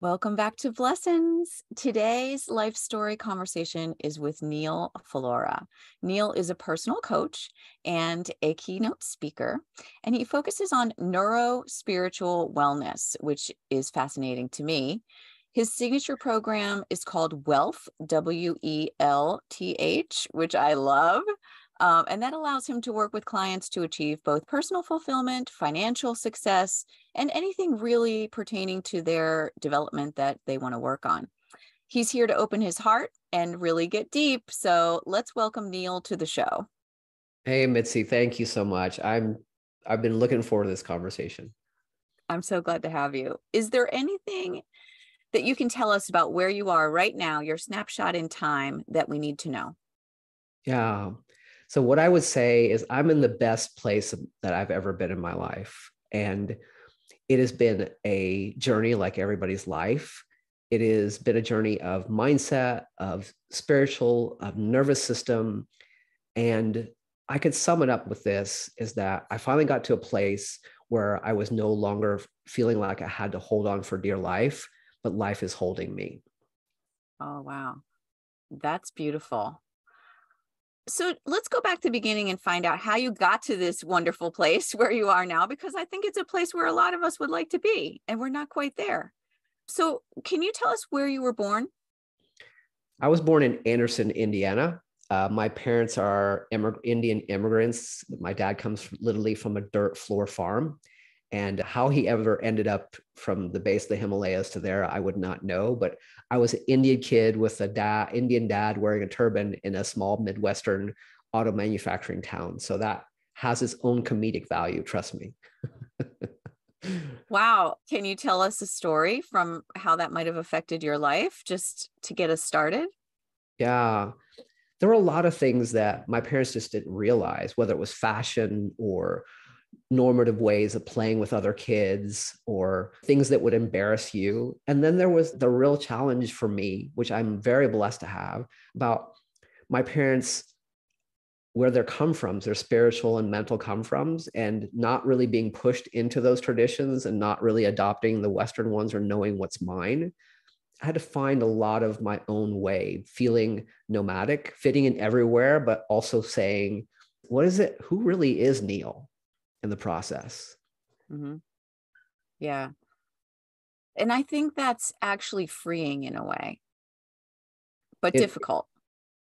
Welcome back to Blessings. Today's life story conversation is with Neal Phalora. Neal is a personal coach and a keynote speaker, and he focuses on neuro-spiritual wellness, which is fascinating to me. His signature program is called Wealth, WELTH, which I love. And that allows him to work with clients to achieve both personal fulfillment, financial success, and anything really pertaining to their development that they want to work on. He's here to open his heart and really get deep. So let's welcome Neal to the show. Hey, MITZI, thank you so much. I've been looking forward to this conversation. I'm so glad to have you. Is there anything that you can tell us about where you are right now, your snapshot in time, that we need to know? Yeah. So what I would say is I'm in the best place that I've ever been in my life. And it has been a journey like everybody's life. It has been a journey of mindset, of spiritual, of nervous system. And I could sum it up with this, is that I finally got to a place where I was no longer feeling like I had to hold on for dear life, but life is holding me. Oh, wow. That's beautiful. So let's go back to the beginning and find out how you got to this wonderful place where you are now, because I think it's a place where a lot of us would like to be, and we're not quite there. So can you tell us where you were born? I was born in Anderson, Indiana. My parents are Indian immigrants. My dad comes literally from a dirt floor farm. And how he ever ended up from the base of the Himalayas to there, I would not know. But I was an Indian kid with a Indian dad wearing a turban in a small Midwestern auto manufacturing town. So that has its own comedic value, trust me. Wow. Can you tell us a story from how that might have affected your life, just to get us started? Yeah. There were a lot of things that my parents just didn't realize, whether it was fashion or normative ways of playing with other kids or things that would embarrass you. And then there was the real challenge for me, which I'm very blessed to have, about my parents, where they're come from, their spiritual and mental come froms, and not really being pushed into those traditions and not really adopting the Western ones or knowing what's mine. I had to find a lot of my own way, feeling nomadic, fitting in everywhere, but also saying, what is it? Who really is Neal in the process? Mm-hmm. Yeah. And I think that's actually freeing in a way, but It difficult.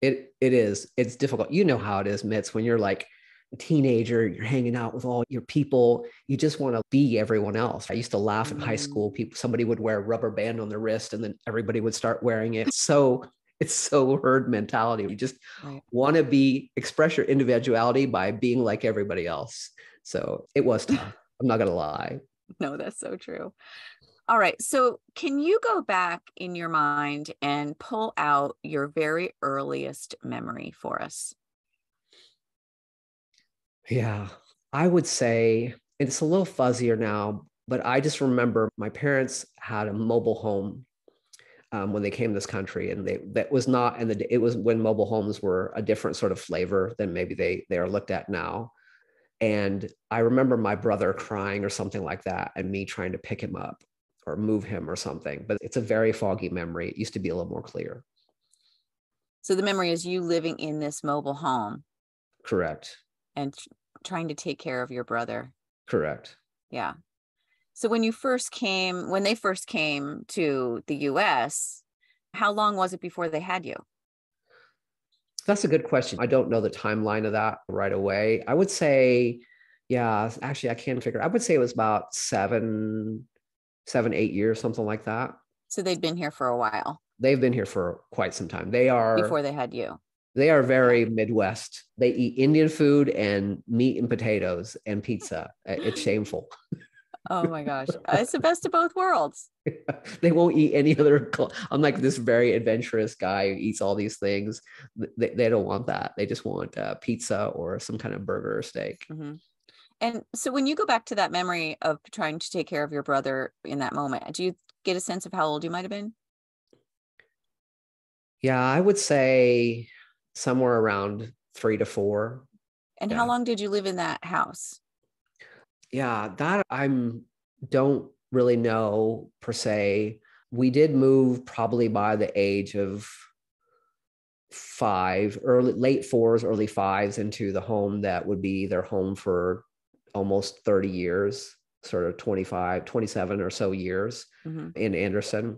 it is. It's difficult. You know how it is, Mitz, when you're like a teenager, you're hanging out with all your people. You just want to be everyone else. I used to laugh in high school. Somebody would wear a rubber band on their wrist and then everybody would start wearing it. So it's so herd mentality. You just want to express your individuality by being like everybody else. So it was tough. I'm not going to lie. No, that's so true. All right. So can you go back in your mind and pull out your very earliest memory for us? Yeah, I would say it's a little fuzzier now, but I just remember my parents had a mobile home when they came to this country, and that was not, and it was when mobile homes were a different sort of flavor than maybe they are looked at now. And I remember my brother crying or something like that, and me trying to pick him up or move him or something. But it's a very foggy memory. It used to be a little more clear. So the memory is you living in this mobile home. Correct. And trying to take care of your brother. Correct. Yeah. So when they first came to the US, how long was it before they had you? That's a good question. I don't know the timeline of that right away. I would say, yeah, actually, I can figure. I would say it was about 8 years, something like that. So they'd been here for a while. They've been here for quite some time. Before they had you. They are very Midwest. They eat Indian food and meat and potatoes and pizza. It's shameful. Oh my gosh. It's the best of both worlds. They won't eat any other. I'm like this very adventurous guy who eats all these things. They don't want that. They just want pizza or some kind of burger or steak. Mm-hmm. And so when you go back to that memory of trying to take care of your brother in that moment, do you get a sense of how old you might have been? Yeah, I would say somewhere around 3 to 4. And how long did you live in that house? Yeah, that don't really know per se. we did move probably by the age of late fours, early fives, into the home that would be their home for almost 30 years, sort of 25, 27 or so years in Anderson.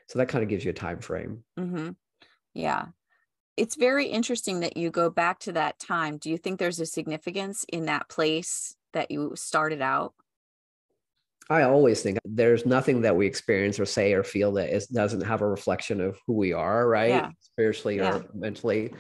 So that kind of gives you a time frame. Yeah. It's very interesting that you go back to that time. Do you think there's a significance in that place that you started out? I always think there's nothing that we experience or say or feel that doesn't have a reflection of who we are, right? Yeah. Spiritually Yeah. or mentally.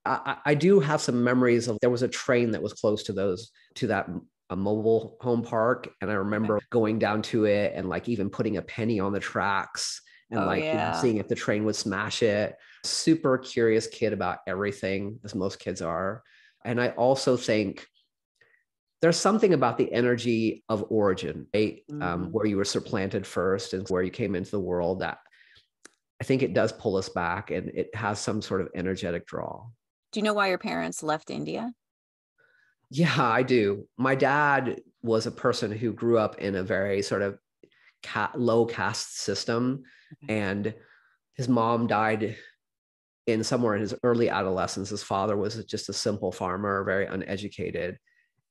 I do have some memories of, there was a train that was close to that a mobile home park. And I remember going down to it and like even putting a penny on the tracks and seeing if the train would smash it. Super curious kid about everything, as most kids are. And I also think there's something about the energy of origin, right? Where you were supplanted first and where you came into the world, that I think it does pull us back, and it has some sort of energetic draw. Do you know why your parents left India? Yeah, I do. My dad was a person who grew up in a very sort of low caste system, and his mom died somewhere in his early adolescence. His father was just a simple farmer, very uneducated.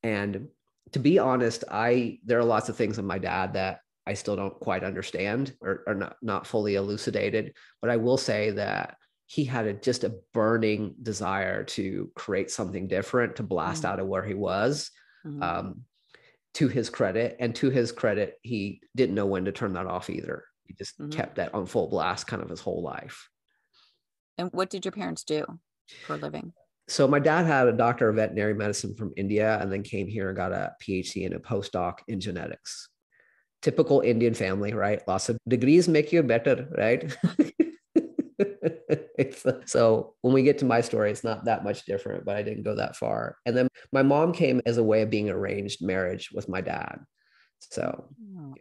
And to be honest, there are lots of things in my dad that I still don't quite understand or are not fully elucidated. But I will say that he had just a burning desire to create something different, to blast out of where he was, to his credit. And to his credit, he didn't know when to turn that off either. He just kept that on full blast kind of his whole life. And what did your parents do for a living? So my dad had a doctor of veterinary medicine from India, and then came here and got a PhD and a postdoc in genetics. Typical Indian family, right? Lots of degrees make you better, right? So when we get to my story, it's not that much different, but I didn't go that far. And then my mom came as a way of being arranged marriage with my dad. So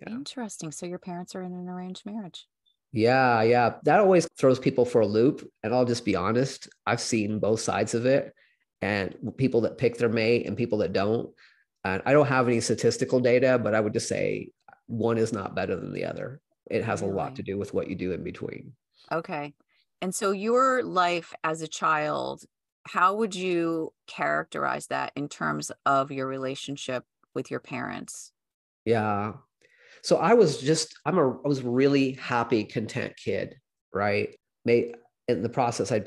Interesting. So your parents are in an arranged marriage. Yeah. That always throws people for a loop. And I'll just be honest, I've seen both sides of it, and people that pick their mate and people that don't. And I don't have any statistical data, but I would just say one is not better than the other. It has a lot to do with what you do in between. Okay. And so your life as a child, how would you characterize that in terms of your relationship with your parents? Yeah. So I was a really happy, content kid, right? In the process, I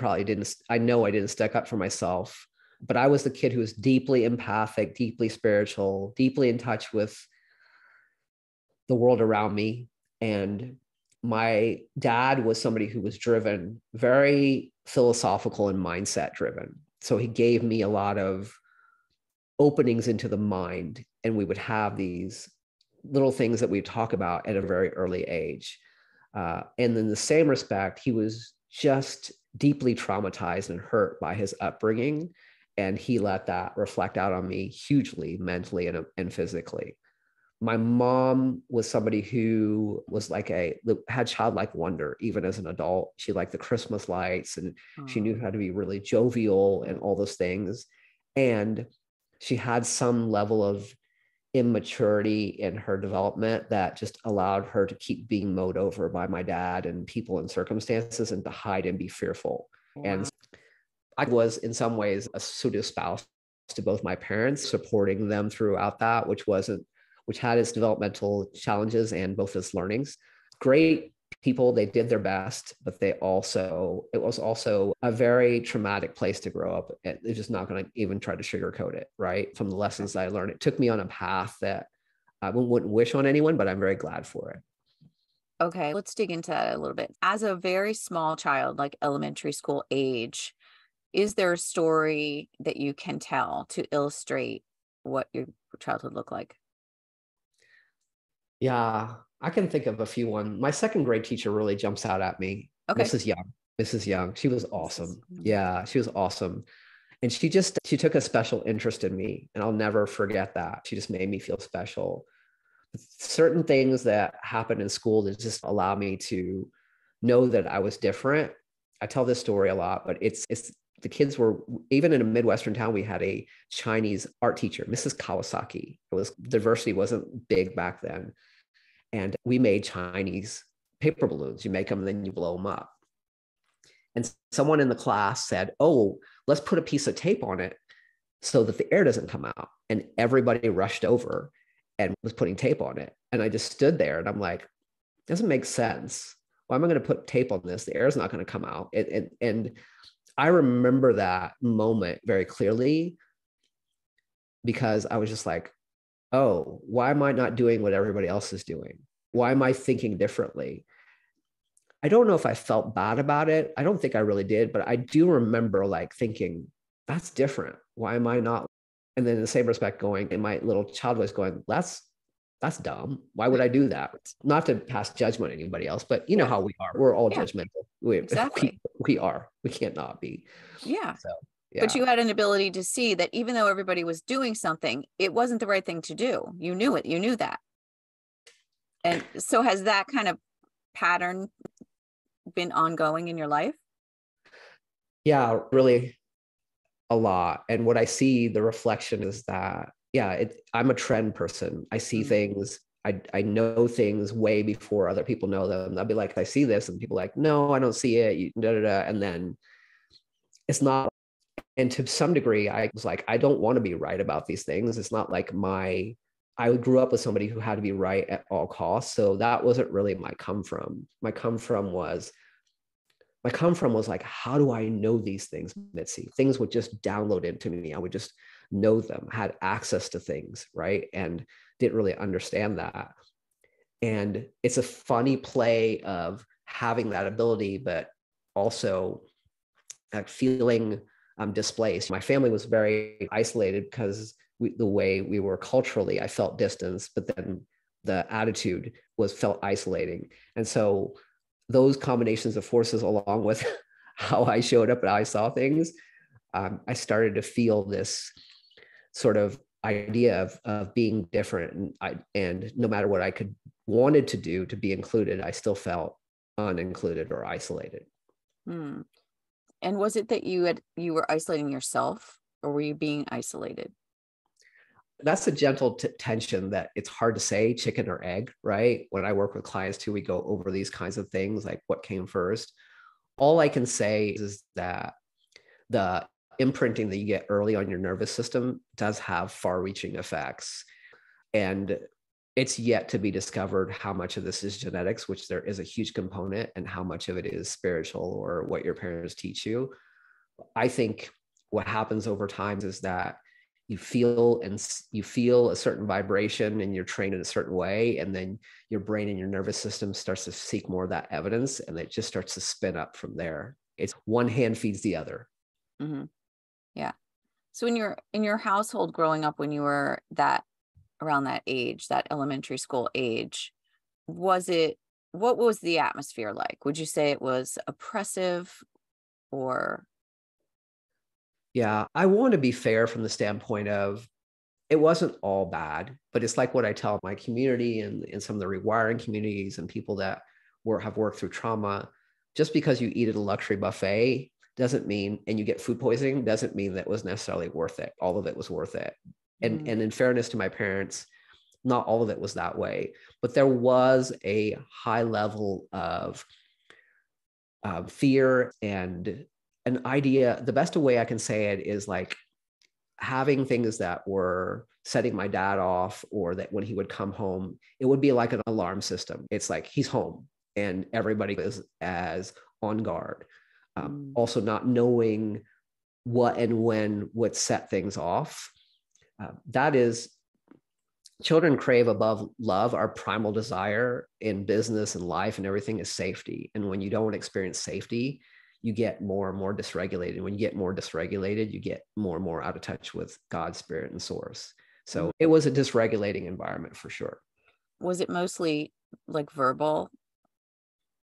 know I didn't stick up for myself, but I was the kid who was deeply empathic, deeply spiritual, deeply in touch with the world around me. And my dad was somebody who was driven, very philosophical and mindset driven. So he gave me a lot of openings into the mind, and we would have these little things that we talk about at a very early age. And in the same respect, he was just deeply traumatized and hurt by his upbringing. And he let that reflect out on me hugely, mentally and physically. My mom was somebody who was had childlike wonder, even as an adult. She liked the Christmas lights, and she knew how to be really jovial and all those things. And she had some level of immaturity in her development that just allowed her to keep being mowed over by my dad and people and circumstances, and to hide and be fearful. Wow. And I was in some ways a pseudo spouse to both my parents, supporting them throughout that, which had its developmental challenges and both its learnings. Great people, they did their best, but it was also a very traumatic place to grow up. They're just not going to even try to sugarcoat it, right? From the lessons that I learned, it took me on a path that I wouldn't wish on anyone, but I'm very glad for it. Okay, let's dig into that a little bit. As a very small child, like elementary school age, is there a story that you can tell to illustrate what your childhood looked like? Yeah, I can think of a few. My second grade teacher really jumps out at me. Okay. Mrs. Young. She was awesome. Yeah, she was awesome. And she took a special interest in me, and I'll never forget that. She just made me feel special. Certain things that happened in school that just allow me to know that I was different. I tell this story a lot, but it's the kids were, even in a Midwestern town, we had a Chinese art teacher, Mrs. Kawasaki. Diversity wasn't big back then. And we made Chinese paper balloons. You make them and then you blow them up. And someone in the class said, oh, let's put a piece of tape on it so that the air doesn't come out. And everybody rushed over and was putting tape on it. And I just stood there and I'm like, doesn't make sense. Why am I going to put tape on this? The air is not going to come out. And I remember that moment very clearly because I was just like, oh, why am I not doing what everybody else is doing? Why am I thinking differently? I don't know if I felt bad about it. I don't think I really did, but I do remember like thinking, that's different. Why am I not? And then in the same respect going, and my little child was going, that's dumb. Why would I do that? Not to pass judgment on anybody else, but you know how we are. We're all judgmental. Exactly. We are. We can't not be. Yeah. So, yeah. But you had an ability to see that even though everybody was doing something, it wasn't the right thing to do. You knew it. You knew that. And so has that kind of pattern been ongoing in your life? Yeah, really a lot. And what I see, the reflection is that, I'm a trend person. I see things, I know things way before other people know them. I'll be like, I see this, and people are like, no, I don't see it. And then it's not. And to some degree, I was like, I don't want to be right about these things. It's not like I grew up with somebody who had to be right at all costs. So that wasn't really my come from. My come from was like, how do I know these things, MITZI? Things would just download into me. I would just know them, had access to things, right? And didn't really understand that. And it's a funny play of having that ability, but also feeling displaced. My family was very isolated because the way we were culturally, I felt distance, but then the attitude felt isolating. And so those combinations of forces, along with how I showed up and I saw things, I started to feel this sort of idea of being different. And no matter what I wanted to do to be included, I still felt unincluded or isolated. And was it that you were isolating yourself, or were you being isolated? That's a gentle tension that it's hard to say, chicken or egg, right? When I work with clients too, we go over these kinds of things, like what came first. All I can say is that the imprinting that you get early on your nervous system does have far-reaching effects. And it's yet to be discovered how much of this is genetics, which there is a huge component, and how much of it is spiritual or what your parents teach you. I think what happens over time is that you feel a certain vibration and you're trained in a certain way, and then your brain and your nervous system starts to seek more of that evidence, and it just starts to spin up from there. It's one hand feeds the other. Mm-hmm. Yeah. So in your household growing up, when you were around that age, that elementary school age, what was the atmosphere like? Would you say it was oppressive or? Yeah, I want to be fair from the standpoint of it wasn't all bad, but it's like what I tell my community and some of the rewiring communities and people that have worked through trauma. Just because you eat at a luxury buffet doesn't mean, and you get food poisoning, doesn't mean that was necessarily worth it. All of it was worth it. And in fairness to my parents, not all of it was that way, but there was a high level of fear and an idea. The best way I can say it is like having things that were setting my dad off, or that when he would come home, it would be like an alarm system. It's like he's home and everybody is as on guard. Also not knowing what and when would set things off. That is, children crave above love. Our primal desire in business and life and everything is safety. And when you don't experience safety, you get more and more dysregulated. When you get more dysregulated, you get more and more out of touch with God, spirit, and source. So it was a dysregulating environment for sure. Was it mostly like verbal?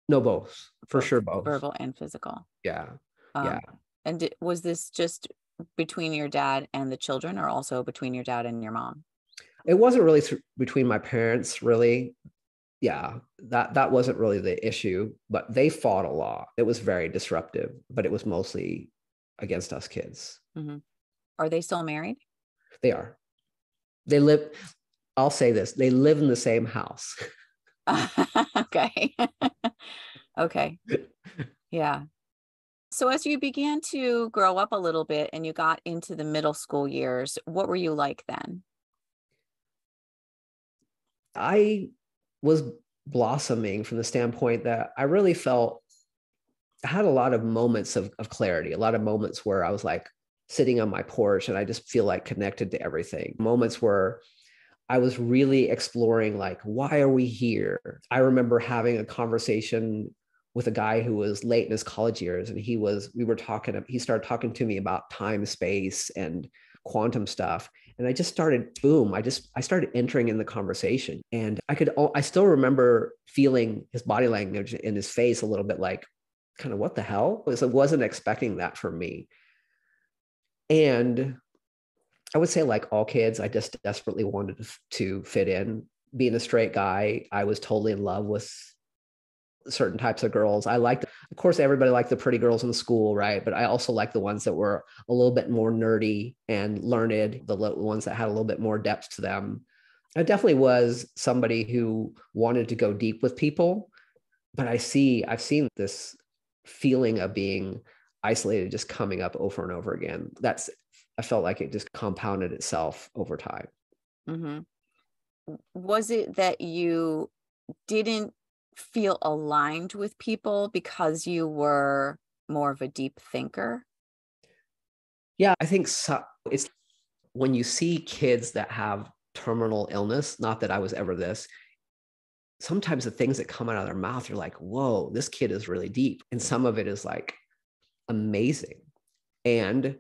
No, both. For sure, both. Verbal and physical. Yeah. And was this just between your dad and the children, or also between your dad and your mom? It wasn't really between my parents, really. Yeah, that wasn't really the issue, but they fought a lot. It was very disruptive, but it was mostly against us kids. Mm-hmm. Are they still married? They are. They live, I'll say this, they live in the same house. Okay. Okay. Yeah. So as you began to grow up a little bit and you got into the middle school years, what were you like then? I was blossoming from the standpoint that I really felt I had a lot of moments of clarity, a lot of moments where I was like sitting on my porch and I just feel like connected to everything. Moments where I was really exploring, like, why are we here? I remember having a conversation with a guy who was late in his college years, and he started talking to me about time, space, and quantum stuff. And I just started, boom, I started entering in the conversation. And I still remember feeling his body language in his face a little bit like, kind of, what the hell? Because I wasn't expecting that from me. And I would say, like all kids, I just desperately wanted to fit in. Being a straight guy, I was totally in love with certain types of girls. I liked, of course, everybody liked the pretty girls in school, right? But I also liked the ones that were a little bit more nerdy and learned, the ones that had a little bit more depth to them. I definitely was somebody who wanted to go deep with people, but I've seen this feeling of being isolated just coming up over and over again. I felt like it just compounded itself over time. Mm-hmm. Was it that you didn't feel aligned with people because you were more of a deep thinker? Yeah, I think so. It's when you see kids that have terminal illness, not that I was ever this, sometimes the things that come out of their mouth, you're like, whoa, this kid is really deep. And some of it is like amazing. And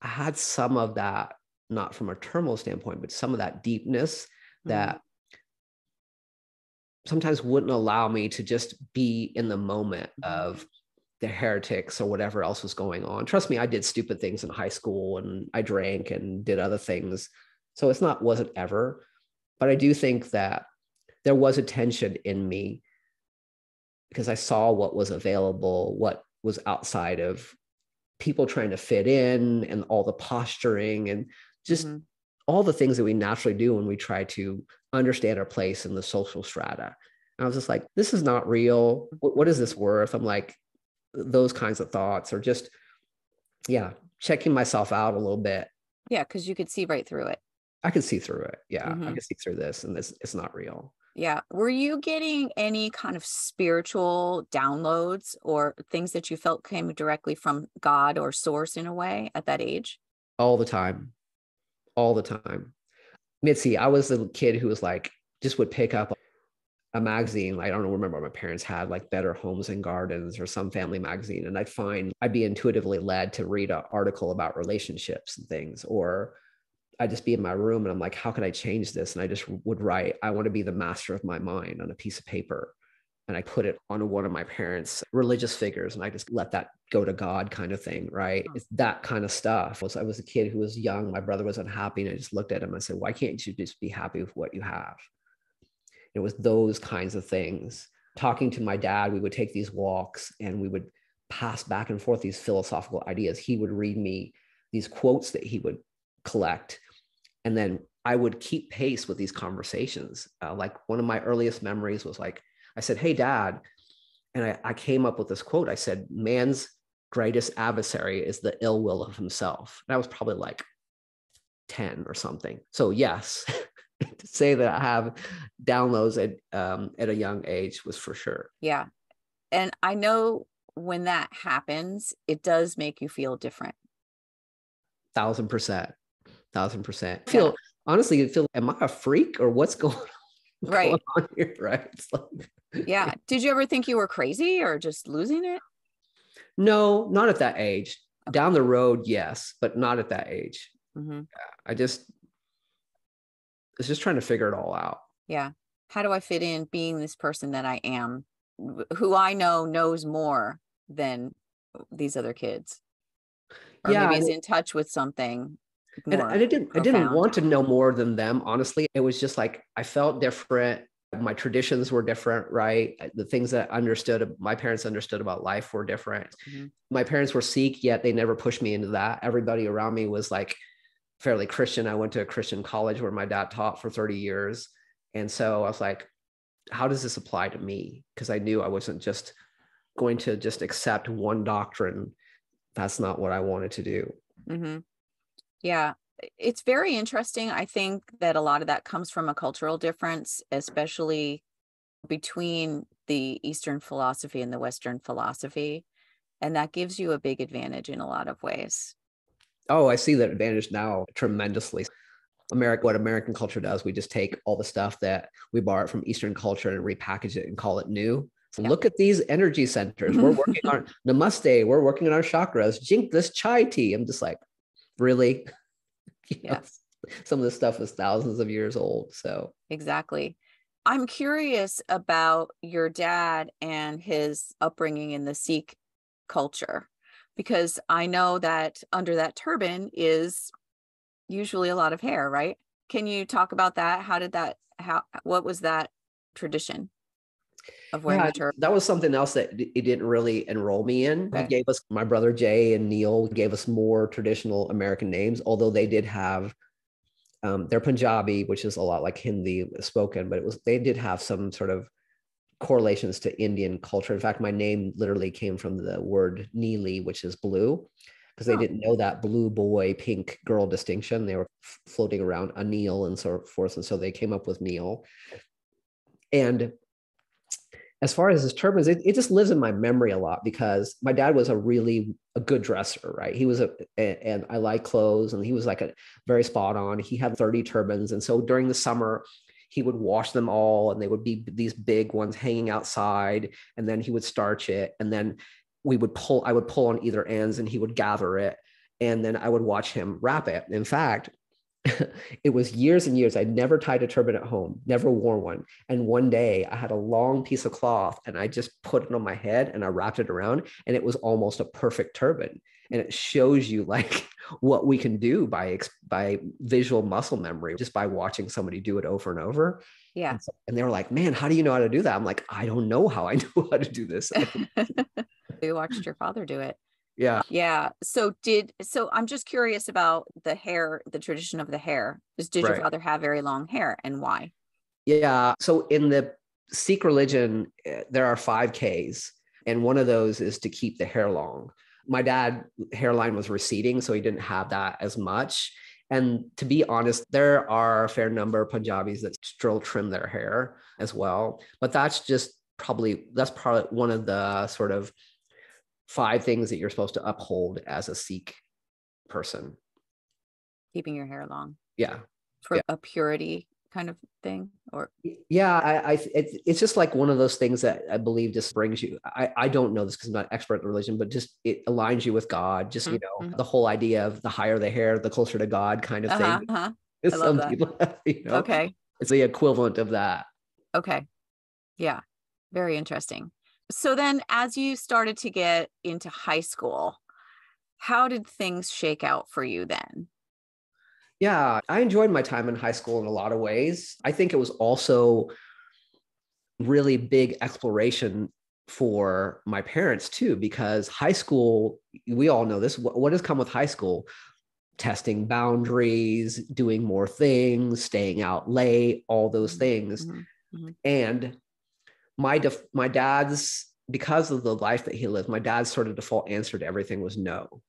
I had some of that, not from a terminal standpoint, but some of that deepness that sometimes wouldn't allow me to just be in the moment of the heretics or whatever else was going on. Trust me, I did stupid things in high school and I drank and did other things. So wasn't ever, but I do think that there was a tension in me because I saw what was available, what was outside of people trying to fit in and all the posturing and just all the things that we naturally do when we try to understand our place in the social strata. And I was just like, this is not real. What is this worth? I'm like, those kinds of thoughts are just, yeah, checking myself out a little bit. Yeah, because you could see right through it. I could see through it. Yeah, I could see through this, and it's not real. Yeah. Were you getting any kind of spiritual downloads or things that you felt came directly from God or source in a way at that age? All the time. All the time. MITZI, I was the kid who was like, just would pick up a magazine. I don't remember what my parents had, like Better Homes and Gardens or some family magazine. And I'd be intuitively led to read an article about relationships and things, or I'd just be in my room and I'm like, how can I change this? And I just would write, I want to be the master of my mind on a piece of paper. And I put it on one of my parents' religious figures and I just let that go to God kind of thing, right? It's that kind of stuff. I was a kid who was young. My brother was unhappy and I just looked at him and said, why can't you just be happy with what you have? It was those kinds of things. Talking to my dad, we would take these walks and we would pass back and forth these philosophical ideas. He would read me these quotes that he would collect. And then I would keep pace with these conversations. Like one of my earliest memories was like, I said, hey, Dad. And I came up with this quote. I said, man's greatest adversary is the ill will of himself. And I was probably like 10 or something. So yes, to say that I have downloads at a young age was for sure. Yeah. And I know when that happens, it does make you feel different. 1,000%. 1,000%. Honestly, am I a freak or what's going on here? Right. Yeah. Did you ever think you were crazy or just losing it? No, not at that age. Okay. Down the road, yes, but not at that age. I was just trying to figure it all out. Yeah. How do I fit in being this person that I am, who I know knows more than these other kids? Or maybe is in touch with something more I didn't want to know more than them, honestly. It was just like, I felt different. My traditions were different, right? The things that my parents understood about life were different. My parents were Sikh, yet they never pushed me into that. Everybody around me was like fairly Christian. I went to a Christian college where my dad taught for 30 years. And so I was like, how does this apply to me? Because I knew I wasn't just going to just accept one doctrine. That's not what I wanted to do. Mm-hmm. Yeah, it's very interesting. I think that a lot of that comes from a cultural difference, especially between the Eastern philosophy and the Western philosophy. And that gives you a big advantage in a lot of ways. Oh, I see that advantage now tremendously. What American culture does, we just take all the stuff that we borrowed from Eastern culture and repackage it and call it new. So look at these energy centers. We're working on namaste. We're working on our chakras. Drink this chai tea. I'm just like, really? Yes. Some of this stuff is thousands of years old. So exactly. I'm curious about your dad and his upbringing in the Sikh culture, because I know that under that turban is usually a lot of hair, right? Can you talk about that? What was that tradition of wearing the turban? That was something else that it didn't really enroll me in. Okay. He gave us, my brother Jay and Neal gave us more traditional American names, although they did have, they're Punjabi, which is a lot like Hindi spoken, but they did have some sort of correlations to Indian culture. In fact, my name literally came from the word Neeli, which is blue, because they didn't know that blue boy, pink girl distinction. They were floating around a Neal and so forth. And so they came up with Neal. And as far as his turbans, it just lives in my memory a lot because my dad was a good dresser, right? He was and I like clothes, and he was like a very spot on. He had 30 turbans. And so during the summer, he would wash them all, and they would be these big ones hanging outside. And then he would starch it. And then I would pull on either ends, and he would gather it. And then I would watch him wrap it. In fact, it was years and years. I'd never tied a turban at home, never worn one. And one day I had a long piece of cloth and I just put it on my head and I wrapped it around, and it was almost a perfect turban. And it shows you like what we can do by visual muscle memory, just by watching somebody do it over and over. Yeah. And they were like, man, how do you know how to do that? I'm like, I don't know how I know how to do this. We watched your father do it. Yeah. Yeah. So I'm just curious about the hair, the tradition of the hair. Did your father have very long hair, and why? Yeah. So in the Sikh religion, there are 5 Ks, and one of those is to keep the hair long. My dad hairline was receding, so he didn't have that as much. And to be honest, there are a fair number of Punjabis that still trim their hair as well. But that's probably one of the sort of 5 things that you're supposed to uphold as a Sikh person. Keeping your hair long. Yeah. For a purity kind of thing, or it's just like one of those things that I believe just brings you. I don't know this because I'm not an expert in religion, but just it aligns you with God. Just the whole idea of the higher the hair, the closer to God kind of thing. I love that. People, Okay, it's the equivalent of that. Okay, yeah, very interesting. So then, as you started to get into high school, how did things shake out for you then? Yeah, I enjoyed my time in high school in a lot of ways. I think it was also really big exploration for my parents too, because high school, we all know this, what has come with high school? Testing boundaries, doing more things, staying out late, all those things. And my dad's, because of the life that he lived, my dad's sort of default answer to everything was no.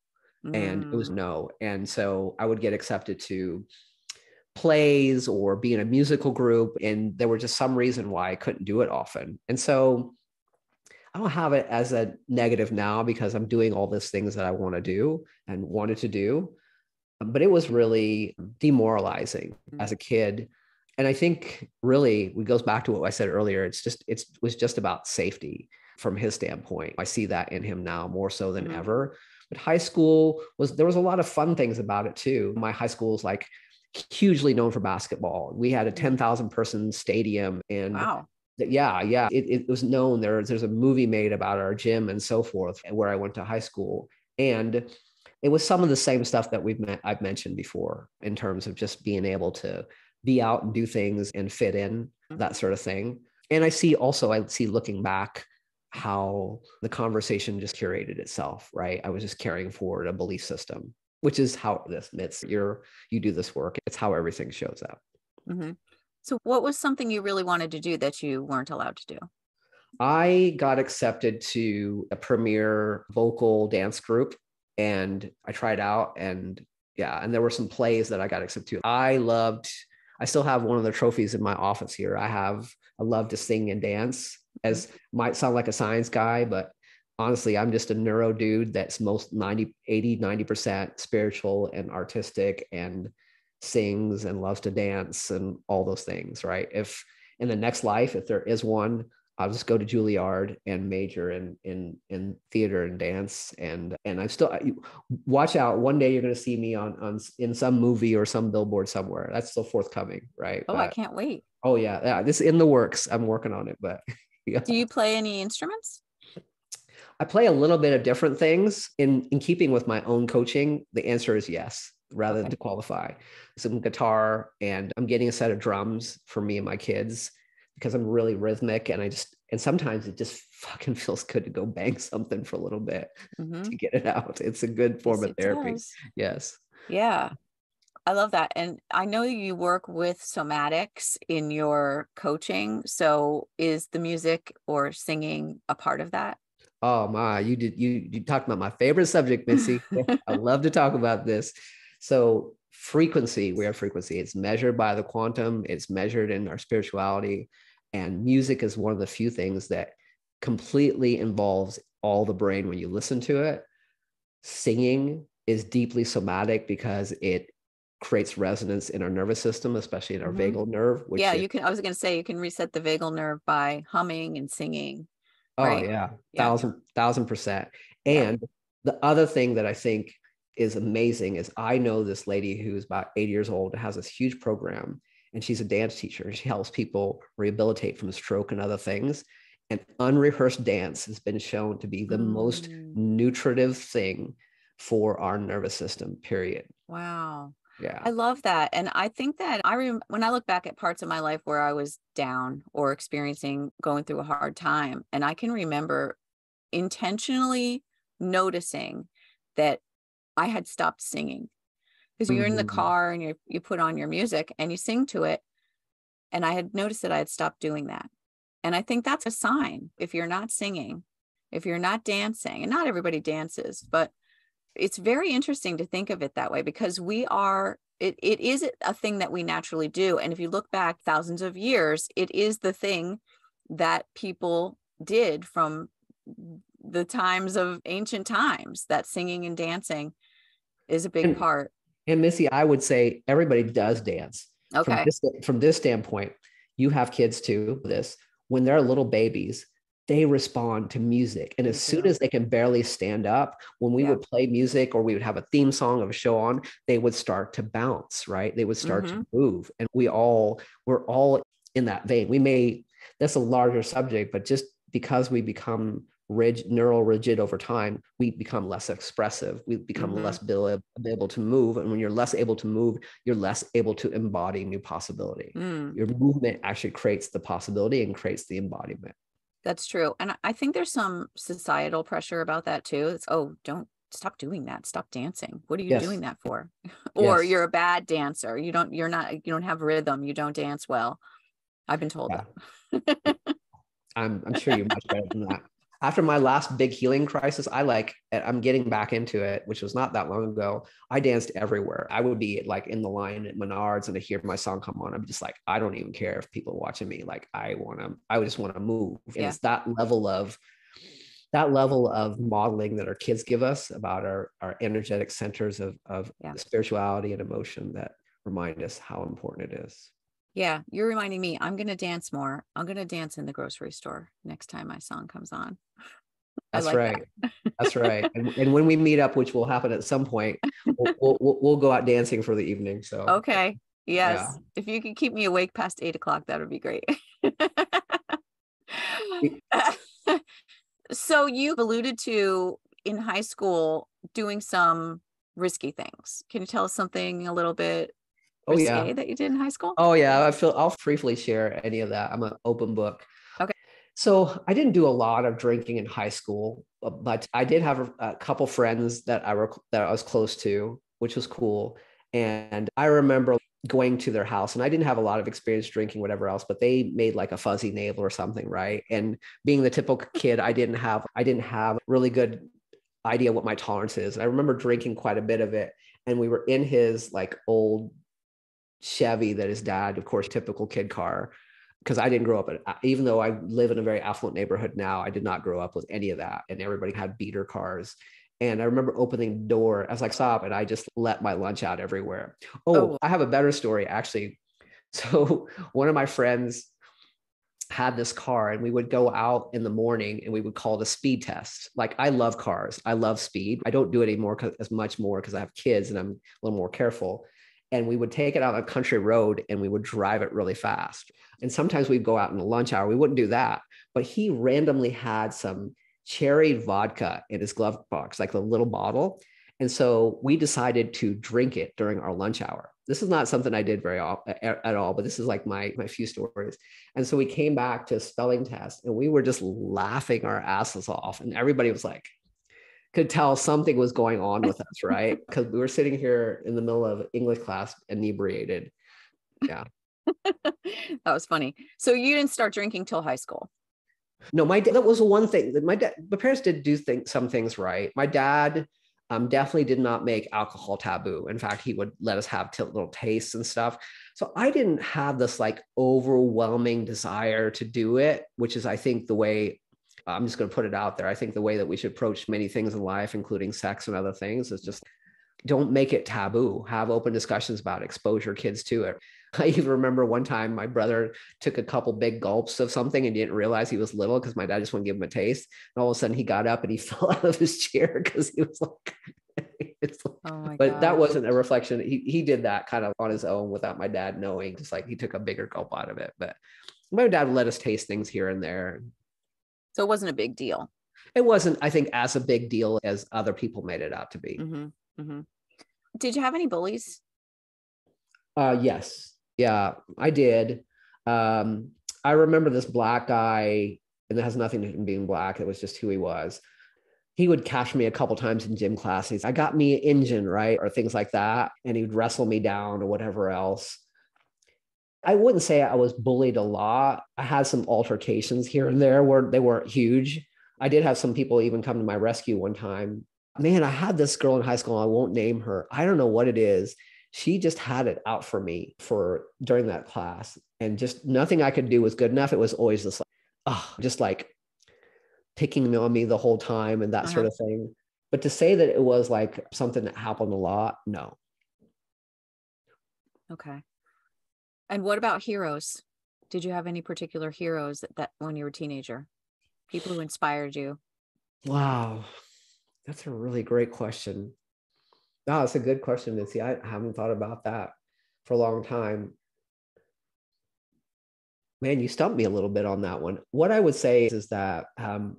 And it was no. And so I would get accepted to plays or be in a musical group. And there were just some reason why I couldn't do it often. And so I don't have it as a negative now because I'm doing all these things that I want to do and wanted to do. But it was really demoralizing as a kid. And I think really it goes back to what I said earlier. It was just about safety from his standpoint. I see that in him now more so than ever. But high school there was a lot of fun things about it too. My high school was like hugely known for basketball. We had a 10,000 person stadium, and wow. It was known. There's a movie made about our gym and so forth, where I went to high school. And it was some of the same stuff that I've mentioned before in terms of just being able to be out and do things and fit in, that sort of thing. And I see looking back how the conversation just curated itself, right? I was just carrying forward a belief system, which is how this MITZI, you do this work. It's how everything shows up. So what was something you really wanted to do that you weren't allowed to do? I got accepted to a premier vocal dance group and I tried out and yeah, and there were some plays that I got accepted to. I still have one of the trophies in my office here. I love to sing and dance, as might sound like a science guy, but honestly, I'm just a neuro dude that's most 90% spiritual and artistic and sings and loves to dance and all those things, right? If in the next life, if there is one, I'll just go to Juilliard and major in theater and dance. And I'm still, watch out. One day you're going to see me on in some movie or some billboard somewhere. That's still forthcoming, right? Oh, I can't wait. Oh yeah, this is in the works. I'm working on it, but yeah. Do you play any instruments? I play a little bit of different things in keeping with my own coaching. The answer is yes, rather than to qualify. Some guitar, and I'm getting a set of drums for me and my kids because I'm really rhythmic, and sometimes it just fucking feels good to go bang something for a little bit to get it out. It's a good form of therapy. Yes. Yeah. I love that. And I know you work with somatics in your coaching. So is the music or singing a part of that? Oh my, you talked about my favorite subject, MITZI. I love to talk about this. So frequency, we have frequency. It's measured by the quantum, it's measured in our spirituality. And music is one of the few things that completely involves all the brain when you listen to it. Singing is deeply somatic because it creates resonance in our nervous system, especially in our vagal nerve. I was going to say, you can reset the vagal nerve by humming and singing. Oh right? yeah, 1,000%. And the other thing that I think is amazing is I know this lady who's about 80 years old, has this huge program, and she's a dance teacher, and she helps people rehabilitate from stroke and other things. And unrehearsed dance has been shown to be the most nutritive thing for our nervous system, period. Wow. Yeah. I love that. And I think that when I look back at parts of my life where I was down or going through a hard time, and I can remember intentionally noticing that I had stopped singing. Because you're in the car and you put on your music and you sing to it. And I had noticed that I had stopped doing that. And I think that's a sign. If you're not singing, if you're not dancing, and not everybody dances, but it's very interesting to think of it that way, because it is a thing that we naturally do. And if you look back thousands of years, it is the thing that people did from the times of ancient times, that singing and dancing is a big part. And MITZI, I would say everybody does dance. Okay. From this standpoint, you have kids too. When they're little babies, they respond to music. And as soon as they can barely stand up, when we would play music or we would have a theme song of a show on, they would start to bounce, right? They would start to move. And we're all in that vein. That's a larger subject, but just because we become neural rigid over time, we become less expressive. We become less able to move. And when you're less able to move, you're less able to embody new possibility. Your movement actually creates the possibility and creates the embodiment. That's true. And I think there's some societal pressure about that too. It's, don't stop doing that. Stop dancing. What are you doing that for? Or you're a bad dancer. You don't have rhythm. You don't dance well. I've been told that. I'm sure you're much better than that. After my last big healing crisis, I'm getting back into it, which was not that long ago. I danced everywhere. I would be like in the line at Menards and to hear my song come on. I'm just like, I don't even care if people are watching me. Like I just want to move. And it's that level of modeling that our kids give us about our energetic centers of spirituality and emotion that remind us how important it is. Yeah, you're reminding me, I'm going to dance more. I'm going to dance in the grocery store next time my song comes on. That's right. That's right. And when we meet up, which will happen at some point, we'll go out dancing for the evening. So okay. Yes. Yeah. If you could keep me awake past 8:00, that would be great. So you've alluded to in high school doing some risky things. Can you tell us something a little bit risque that you did in high school? Oh yeah, I'll briefly share any of that. I'm an open book. Okay. So I didn't do a lot of drinking in high school, but I did have a couple friends that I was close to, which was cool. And I remember going to their house, and I didn't have a lot of experience drinking, whatever else, but they made like a fuzzy navel or something, right? And being the typical kid, I didn't have really good idea what my tolerance is. And I remember drinking quite a bit of it. And we were in his like old Chevy that his dad, of course, typical kid car, because I didn't grow up, even though I live in a very affluent neighborhood now, I did not grow up with any of that. And everybody had beater cars. And I remember opening the door. I was like, stop. And I just let my lunch out everywhere. Oh, I have a better story, actually. So one of my friends had this car, and we would go out in the morning and we would call it a speed test. Like, I love cars. I love speed. I don't do it anymore as much more because I have kids and I'm a little more careful. And we would take it out on a country road and we would drive it really fast. And sometimes we'd go out in the lunch hour. We wouldn't do that. But he randomly had some cherry vodka in his glove box, like the little bottle. And so we decided to drink it during our lunch hour. This is not something I did very often at all, but this is like my few stories. And so we came back to a spelling test and we were just laughing our asses off. And everybody was like, could tell something was going on with us, right? Because we were sitting here in the middle of English class, inebriated. Yeah. That was funny. So you didn't start drinking till high school? No, that was one thing that my parents did do some things right. My dad definitely did not make alcohol taboo. In fact, he would let us have little tastes and stuff. So I didn't have this like overwhelming desire to do it, which is, I think, the way, I'm just going to put it out there. I think the way that we should approach many things in life, including sex and other things, is just don't make it taboo. Have open discussions about it, expose your kids to it. I even remember one time my brother took a couple big gulps of something and didn't realize he was little because my dad just wouldn't give him a taste. And all of a sudden he got up and he fell out of his chair because he was like, oh my but gosh. that wasn't a reflection. He did that kind of on his own without my dad knowing, just like he took a bigger gulp out of it. But my dad let us taste things here and there. So it wasn't a big deal. It wasn't, I think, as a big deal as other people made it out to be. Mm-hmm. Mm-hmm. Did you have any bullies? Yes. Yeah, I did. I remember this black guy, and it has nothing to do with being black. It was just who he was. He would catch me a couple times in gym classes. I got me an engine, right? Or things like that. And he would wrestle me down or whatever else. I wouldn't say I was bullied a lot. I had some altercations here and there where they weren't huge. I did have some people even come to my rescue one time. Man, I had this girl in high school. I won't name her. I don't know what it is. She just had it out for me during that class, and just nothing I could do was good enough. It was always just like picking on me the whole time and that sort of thing. But to say that it was like something that happened a lot, no. Okay. And what about heroes? Did you have any particular heroes that when you were a teenager? People who inspired you? Wow. That's a really great question. Oh, it's a good question, Mitzi. I haven't thought about that for a long time. Man, you stumped me a little bit on that one. What I would say is that I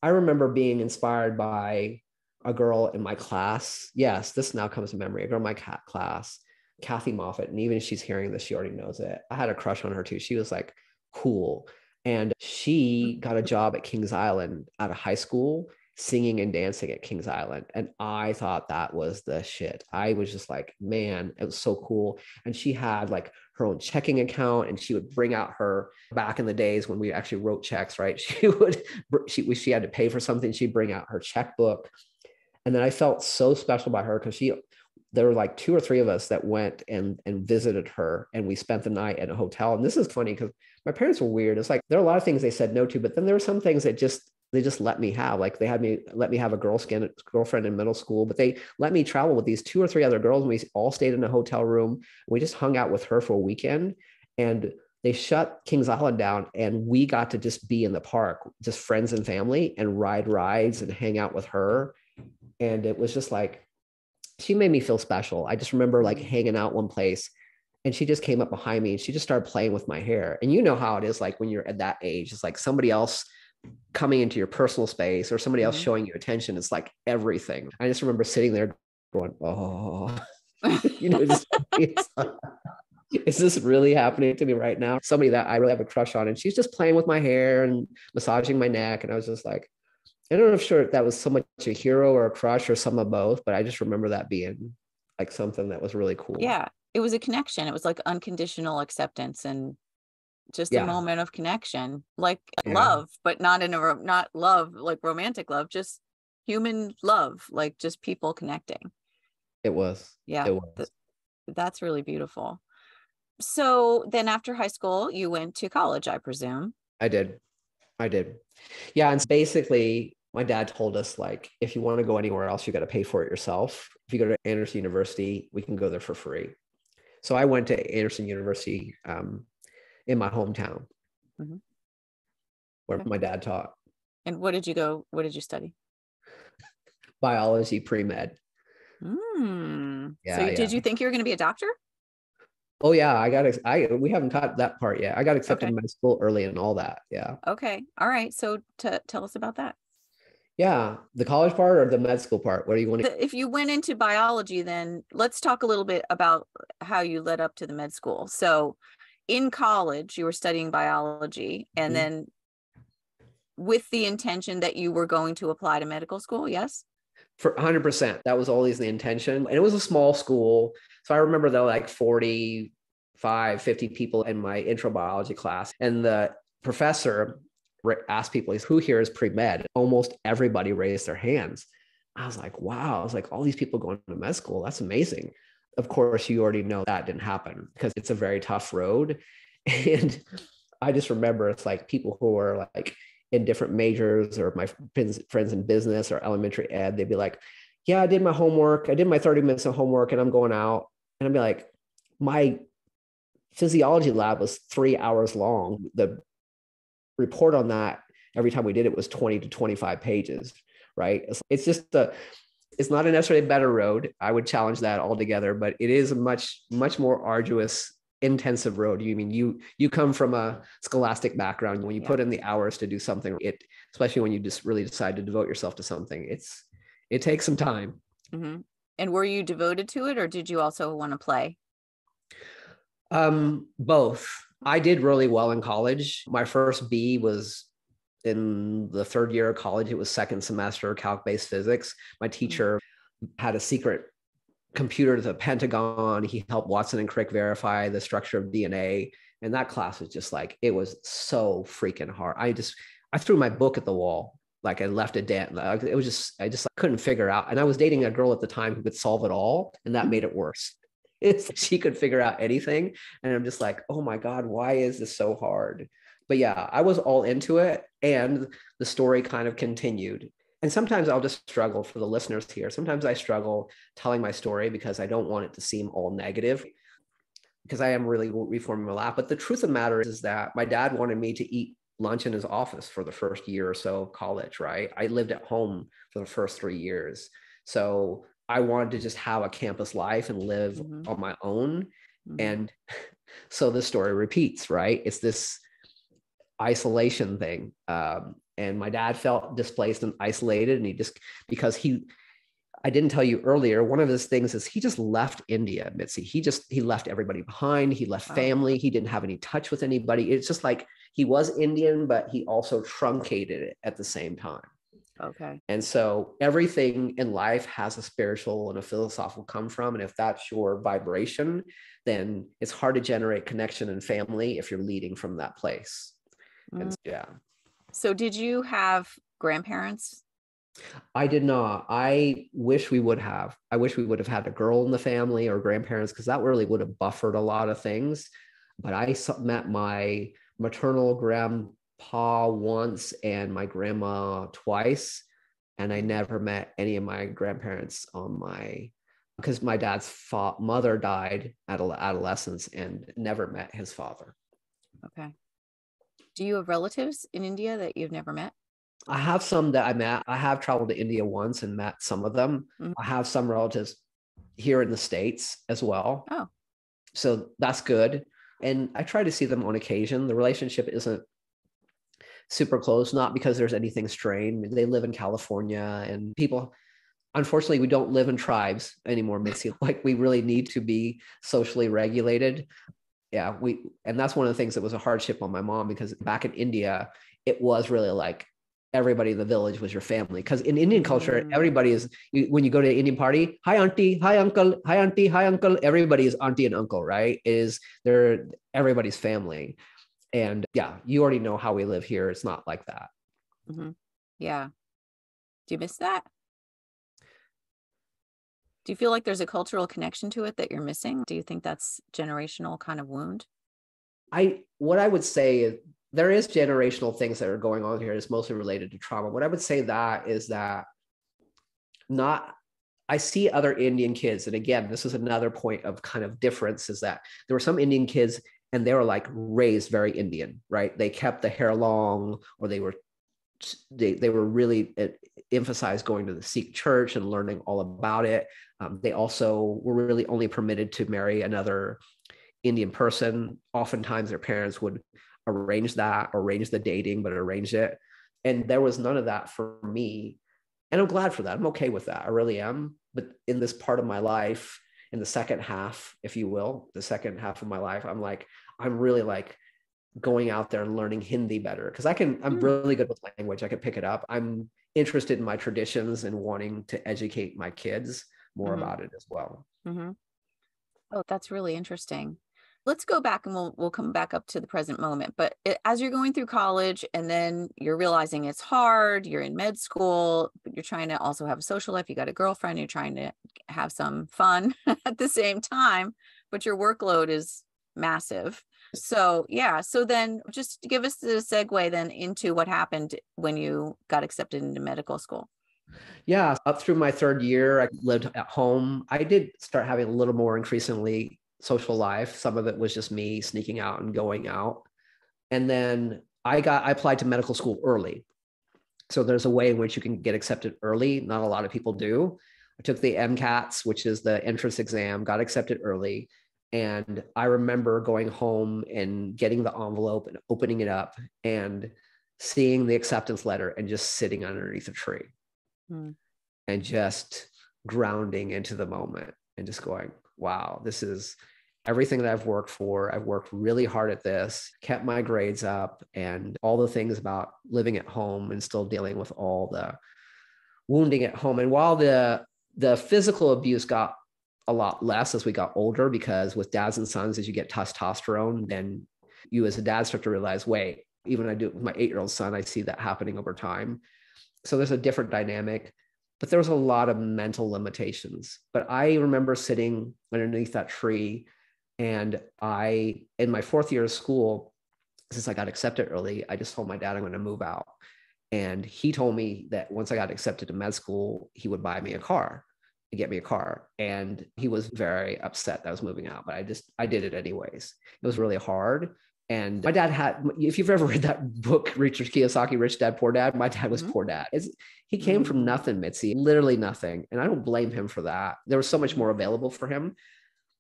remember being inspired by a girl in my class. Yes, this now comes to memory. A girl in my class, Kathy Moffat. And even if she's hearing this, she already knows it. I had a crush on her too. She was like cool. And she got a job at Kings Island out of high school, singing and dancing at Kings Island. And I thought that was the shit. I was just like, man, it was so cool. And she had like her own checking account, and she would bring out her, back in the days when we actually wrote checks, right? She had to pay for something. She'd bring out her checkbook. And then I felt so special by her because there were like 2 or 3 of us that went and visited her, and we spent the night at a hotel. And this is funny because my parents were weird. It's like, there are a lot of things they said no to, but then there were some things that they just let me have. Like they let me have a girlfriend in middle school, but they let me travel with these 2 or 3 other girls. And we all stayed in a hotel room. We just hung out with her for a weekend, and they shut Kings Island down, and we got to just be in the park, just friends and family, and ride rides and hang out with her. And it was just like, she made me feel special. I just remember like hanging out one place, and she just came up behind me and she just started playing with my hair. And you know how it is, like when you're at that age, it's like somebody else coming into your personal space or somebody else showing you attention. It's like everything. I just remember sitting there going, oh, is this really happening to me right now? Somebody that I really have a crush on, and she's just playing with my hair and massaging my neck. And I was just like, I don't know if that was so much a hero or a crush or some of both, but I just remember that being like something that was really cool. Yeah. it was a connection. It was like unconditional acceptance and just a Yeah. moment of connection, like Yeah. love, but not in a, not love, like romantic love, just human love, like just people connecting. It was. Yeah. It was. That's really beautiful. So then after high school, you went to college, I presume. I did. I did. Yeah. And basically, my dad told us, like, if you want to go anywhere else, you got to pay for it yourself. If you go to Anderson University, we can go there for free. So I went to Anderson University in my hometown Mhm. where Okay. my dad taught And what did you go? What did you study? biology pre-med. So Yeah. did Yeah. you think you were going to be a doctor? Oh yeah. We haven't taught that part yet. I got accepted Okay. in med school early and all that. Yeah. Okay. All right. So tell us about that. Yeah. The college part or the med school part? What do you want to? If you went into biology, then let's talk a little bit about how you led up to the med school. So in college, you were studying biology, and Mhm. then with the intention that you were going to apply to medical school. Yes. For 100%. That was always the intention. And it was a small school. So I remember there were like 45, 50 people in my intro biology class. And the professor asked people, who here is pre-med? Almost everybody raised their hands. I was like, wow. I was like, all these people going to med school. That's amazing. Of course, you already know that didn't happen because it's a very tough road. And I just remember it's like people who are like in different majors, or my friends in business or elementary ed, they'd be like, yeah, I did my homework. I did my 30 minutes of homework and I'm going out. And I'd be like, my physiology lab was 3 hours long. The report on that, every time we did it, was 20 to 25 pages, right? It's just it's not a necessarily better road. I would challenge that altogether, but it is a much, much more arduous, intensive road. You mean you come from a scholastic background. When you put in the hours to do something, especially when you just really decide to devote yourself to something, it takes some time. Mm-hmm. And were you devoted to it, or did you also want to play? Both. I did really well in college. My first B was in the third year of college. It was second semester calc-based physics. My teacher had a secret computer to the Pentagon. He helped Watson and Crick verify the structure of DNA. And that class was just like, it was so freaking hard. I threw my book at the wall. Like I left it dead. It was just, I just couldn't figure out. And I was dating a girl at the time who could solve it all. And that made it worse. She could figure out anything. And I'm just like, oh my God, why is this so hard? But yeah, I was all into it. And the story kind of continued. And sometimes I'll just struggle, for the listeners here. Sometimes I struggle telling my story because I don't want it to seem all negative, because I am really reforming my lab. But the truth of the matter is that my dad wanted me to eat lunch in his office for the first year or so of college, right? I lived at home for the first 3 years. So I wanted to just have a campus life and live on my own. And so the story repeats, right? It's this isolation thing. And my dad felt displaced and isolated. And because I didn't tell you earlier, one of his things is he just left India, MITZI. He left everybody behind. He left family. He didn't have any touch with anybody. It's just like he was Indian, but he also truncated it at the same time. Okay. And so everything in life has a spiritual and a philosophical come from. And if that's your vibration, then it's hard to generate connection and family if you're leading from that place. And yeah. So did you have grandparents? I did not. I wish we would have. I wish we would have had a girl in the family or grandparents, because that really would have buffered a lot of things. But I met my maternal grandpa once and my grandma twice. And I never met any of my grandparents because my dad's mother died at adolescence, and never met his father. Okay. Do you have relatives in India that you've never met? I have some that I met. I have traveled to India once and met some of them. I have some relatives here in the States as well. Oh. So that's good. And I try to see them on occasion. The relationship isn't super close, not because there's anything strained. They live in California, and people, unfortunately, we don't live in tribes anymore, MITZI. Like, we really need to be socially regulated. Yeah, and that's one of the things that was a hardship on my mom, because back in India, it was really like everybody in the village was your family. Because in Indian culture, everybody is, when you go to an Indian party, hi auntie, hi uncle, hi auntie, hi uncle, everybody is auntie and uncle, right? They're everybody's family. And yeah, you already know how we live here. It's not like that. Mm-hmm. Yeah. Do you miss that? Do you feel like there's a cultural connection to it that you're missing? Do you think that's generational kind of wound? What I would say is there is generational things that are going on here. It's mostly related to trauma. What I would say that is that I see other Indian kids. And again, this is another point of kind of difference, is that there were some Indian kids and they were like raised very Indian, right? They kept the hair long, or they were really emphasized going to the Sikh church and learning all about it. They also were really only permitted to marry another Indian person. Oftentimes their parents would arrange the dating, but arrange it. And there was none of that for me. And I'm glad for that. I'm okay with that. I really am. But in this part of my life, in the second half, if you will, the second half of my life, I'm really like going out there and learning Hindi better, because I'm really good with language. I can pick it up. I'm interested in my traditions and wanting to educate my kids more about it as well. Mm-hmm. Oh, that's really interesting. Let's go back and we'll come back up to the present moment. But as you're going through college and then you're realizing it's hard, you're in med school, but you're trying to also have a social life, you got a girlfriend, you're trying to have some fun at the same time, but your workload is massive. So yeah, so then just give us the segue then into what happened when you got accepted into medical school. Yeah, up through my third year, I lived at home. I did start having a little more increasingly social life. Some of it was just me sneaking out and going out. And then I applied to medical school early. So there's a way in which you can get accepted early. Not a lot of people do. I took the MCATs, which is the entrance exam, got accepted early. And I remember going home and getting the envelope and opening it up and seeing the acceptance letter and just sitting underneath a tree and just grounding into the moment and just going, wow, this is everything that I've worked for. I've worked really hard at this, kept my grades up, and all the things about living at home and still dealing with all the wounding at home. And while the physical abuse got a lot less as we got older, because with dads and sons, as you get testosterone, then you as a dad start to realize, wait, even I do it with my 8-year-old son, I see that happening over time. So there's a different dynamic, but there was a lot of mental limitations. But I remember sitting underneath that tree, and in my 4th year of school, since I got accepted early, I just told my dad I'm going to move out. And he told me that once I got accepted to med school, he would buy me a car. Get me a car. And he was very upset that I was moving out, but I did it anyways. It was really hard. And my dad if you've ever read that book, Richard Kiyosaki, Rich Dad, Poor Dad, my dad was poor dad. He came from nothing, MITZI, literally nothing. And I don't blame him for that. There was so much more available for him.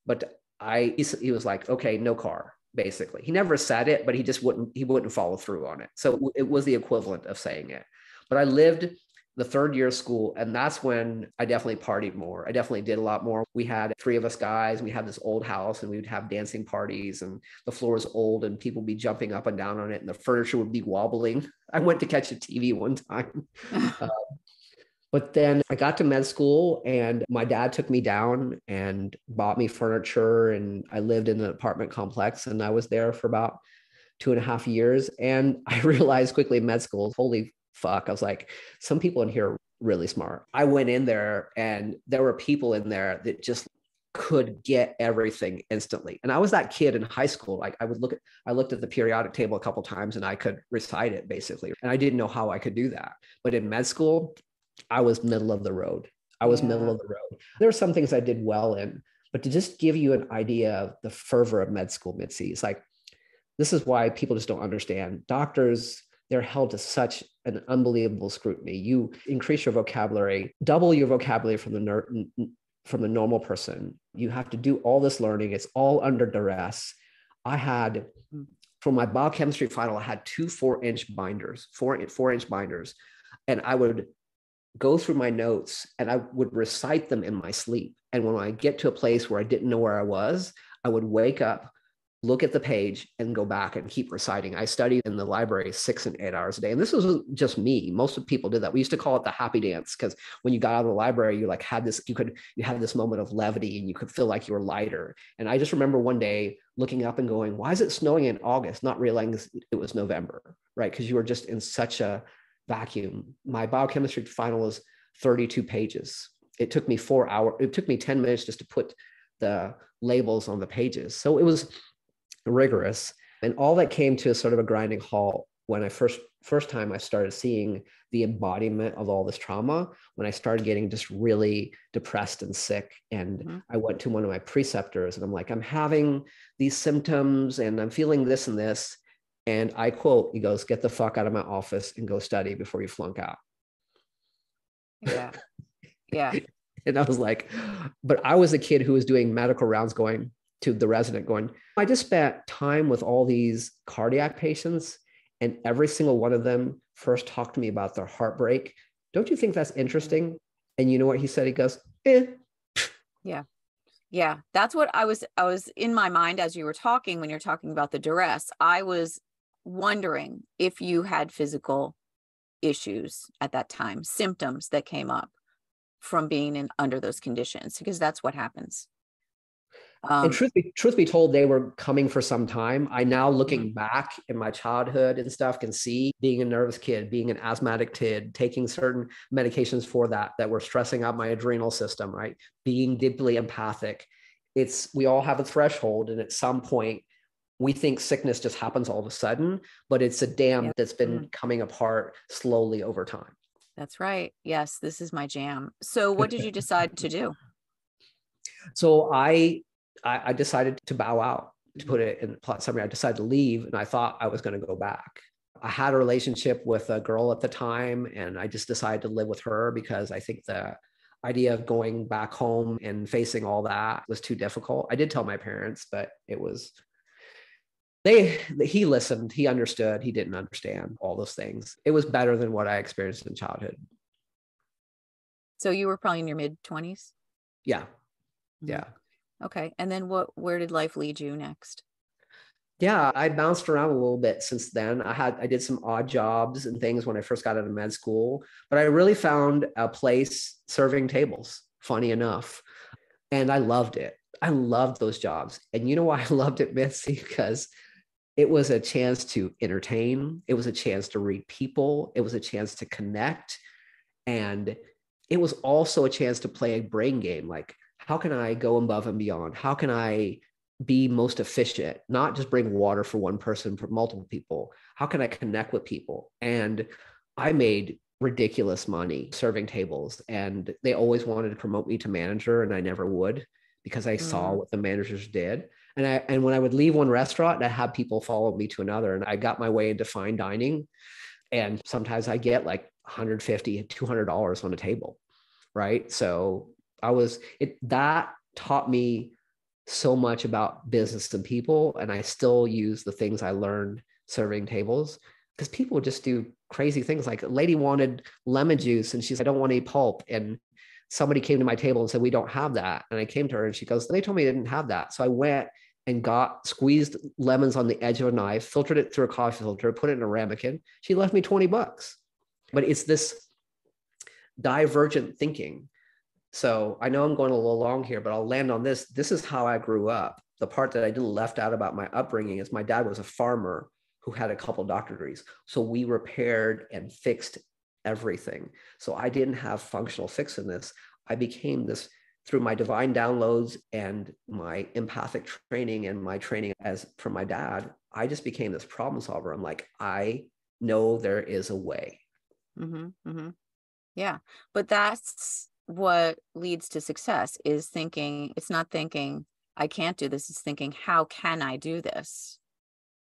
But he was like, okay, no car, basically. He never said it, but he wouldn't follow through on it. So it was the equivalent of saying it. But I lived the 3rd year of school, and that's when I definitely partied more. I definitely did a lot more. We had 3 of us guys. We had this old house, and we would have dancing parties, and the floor was old, and people would be jumping up and down on it, and the furniture would be wobbling. I went to catch a TV one time. But then I got to med school, and my dad took me down and bought me furniture, and I lived in an apartment complex, and I was there for about 2.5 years. And I realized quickly in med school, holy fuck, I was like, some people in here are really smart. I went in there and there were people in there that just could get everything instantly. And I was that kid in high school. Like I looked at the periodic table a couple of times and I could recite it basically. And I didn't know how I could do that. But in med school, I was middle of the road. There were some things I did well in, but to just give you an idea of the fervor of med school, MITZI, it's like, this is why people just don't understand. Doctors, they're held to such an unbelievable scrutiny. You increase your vocabulary, double your vocabulary from the normal person. You have to do all this learning. It's all under duress. I had, for my biochemistry final, I had 2 4-inch binders, 4-inch binders. And I would go through my notes and I would recite them in my sleep. And when I get to a place where I didn't know where I was, I would wake up, look at the page and go back and keep reciting. I studied in the library 6 and 8 hours a day. And this was just me. Most of the people did that. We used to call it the happy dance, because when you got out of the library, you like had this, you had this moment of levity and you could feel like you were lighter. And I just remember one day looking up and going, why is it snowing in August? Not realizing it was November, right? Because you were just in such a vacuum. My biochemistry final was 32 pages. It took me 4 hours. It took me 10 minutes just to put the labels on the pages. So it was rigorous. And all that came to a sort of a grinding halt when I first time I started seeing the embodiment of all this trauma, when I started getting just really depressed and sick. And I went to one of my preceptors and I'm like, I'm having these symptoms and I'm feeling this and this. And I quote, he goes, get the fuck out of my office and go study before you flunk out. Yeah. Yeah. And I was like, but I was a kid who was doing medical rounds, going to the resident going, I just spent time with all these cardiac patients and every single one of them first talked to me about their heartbreak. Don't you think that's interesting? And you know what he said? He goes, eh. Yeah. Yeah. That's what I was in my mind as you were talking, when you're talking about the duress. I was wondering if you had physical issues at that time, symptoms that came up from being under those conditions, because that's what happens. And truth be told, they were coming for some time. I now, looking back in my childhood and stuff, can see being a nervous kid, being an asthmatic kid, taking certain medications for that were stressing out my adrenal system, right? Being deeply empathic. We all have a threshold. And at some point, we think sickness just happens all of a sudden, but it's a dam that's been coming apart slowly over time. That's right. Yes, this is my jam. So what did you decide to do? So I decided to bow out, to put it in plot summary. I decided to leave and I thought I was going to go back. I had a relationship with a girl at the time and I just decided to live with her because I think the idea of going back home and facing all that was too difficult. I did tell my parents, but he listened, he understood, he didn't understand all those things. It was better than what I experienced in childhood. So you were probably in your mid-20s? Yeah. Yeah. Okay. And then where did life lead you next? Yeah, I bounced around a little bit since then. I did some odd jobs and things when I first got out of med school, but I really found a place serving tables, funny enough. And I loved it. I loved those jobs. And you know why I loved it, MITZI? Because it was a chance to entertain. It was a chance to read people. It was a chance to connect. And it was also a chance to play a brain game. Like, how can I go above and beyond? How can I be most efficient? Not just bring water for one person, for multiple people. How can I connect with people? And I made ridiculous money serving tables. And they always wanted to promote me to manager, and I never would, because I saw what the managers did. And when I would leave one restaurant, I had people follow me to another, and I got my way into fine dining. And sometimes I get like $150, $200 on a table, right? So that taught me so much about business and people. And I still use the things I learned serving tables, because people just do crazy things. Like, a lady wanted lemon juice and she's, I don't want any pulp. And somebody came to my table and said, we don't have that. And I came to her and she goes, they told me they didn't have that. So I went and got squeezed lemons on the edge of a knife, filtered it through a coffee filter, put it in a ramekin. She left me $20. But it's this divergent thinking. So I know I'm going a little long here, but I'll land on this. This is how I grew up. The part that I didn't left out about my upbringing is my dad was a farmer who had a couple doctorate degrees. So we repaired and fixed everything. So I didn't have functional fixedness. I became this through my divine downloads and my empathic training and my training from my dad. I just became this problem solver. I'm like, I know there is a way. Yeah. But that's what leads to success, is thinking. It's not thinking I can't do this. It's thinking, how can I do this?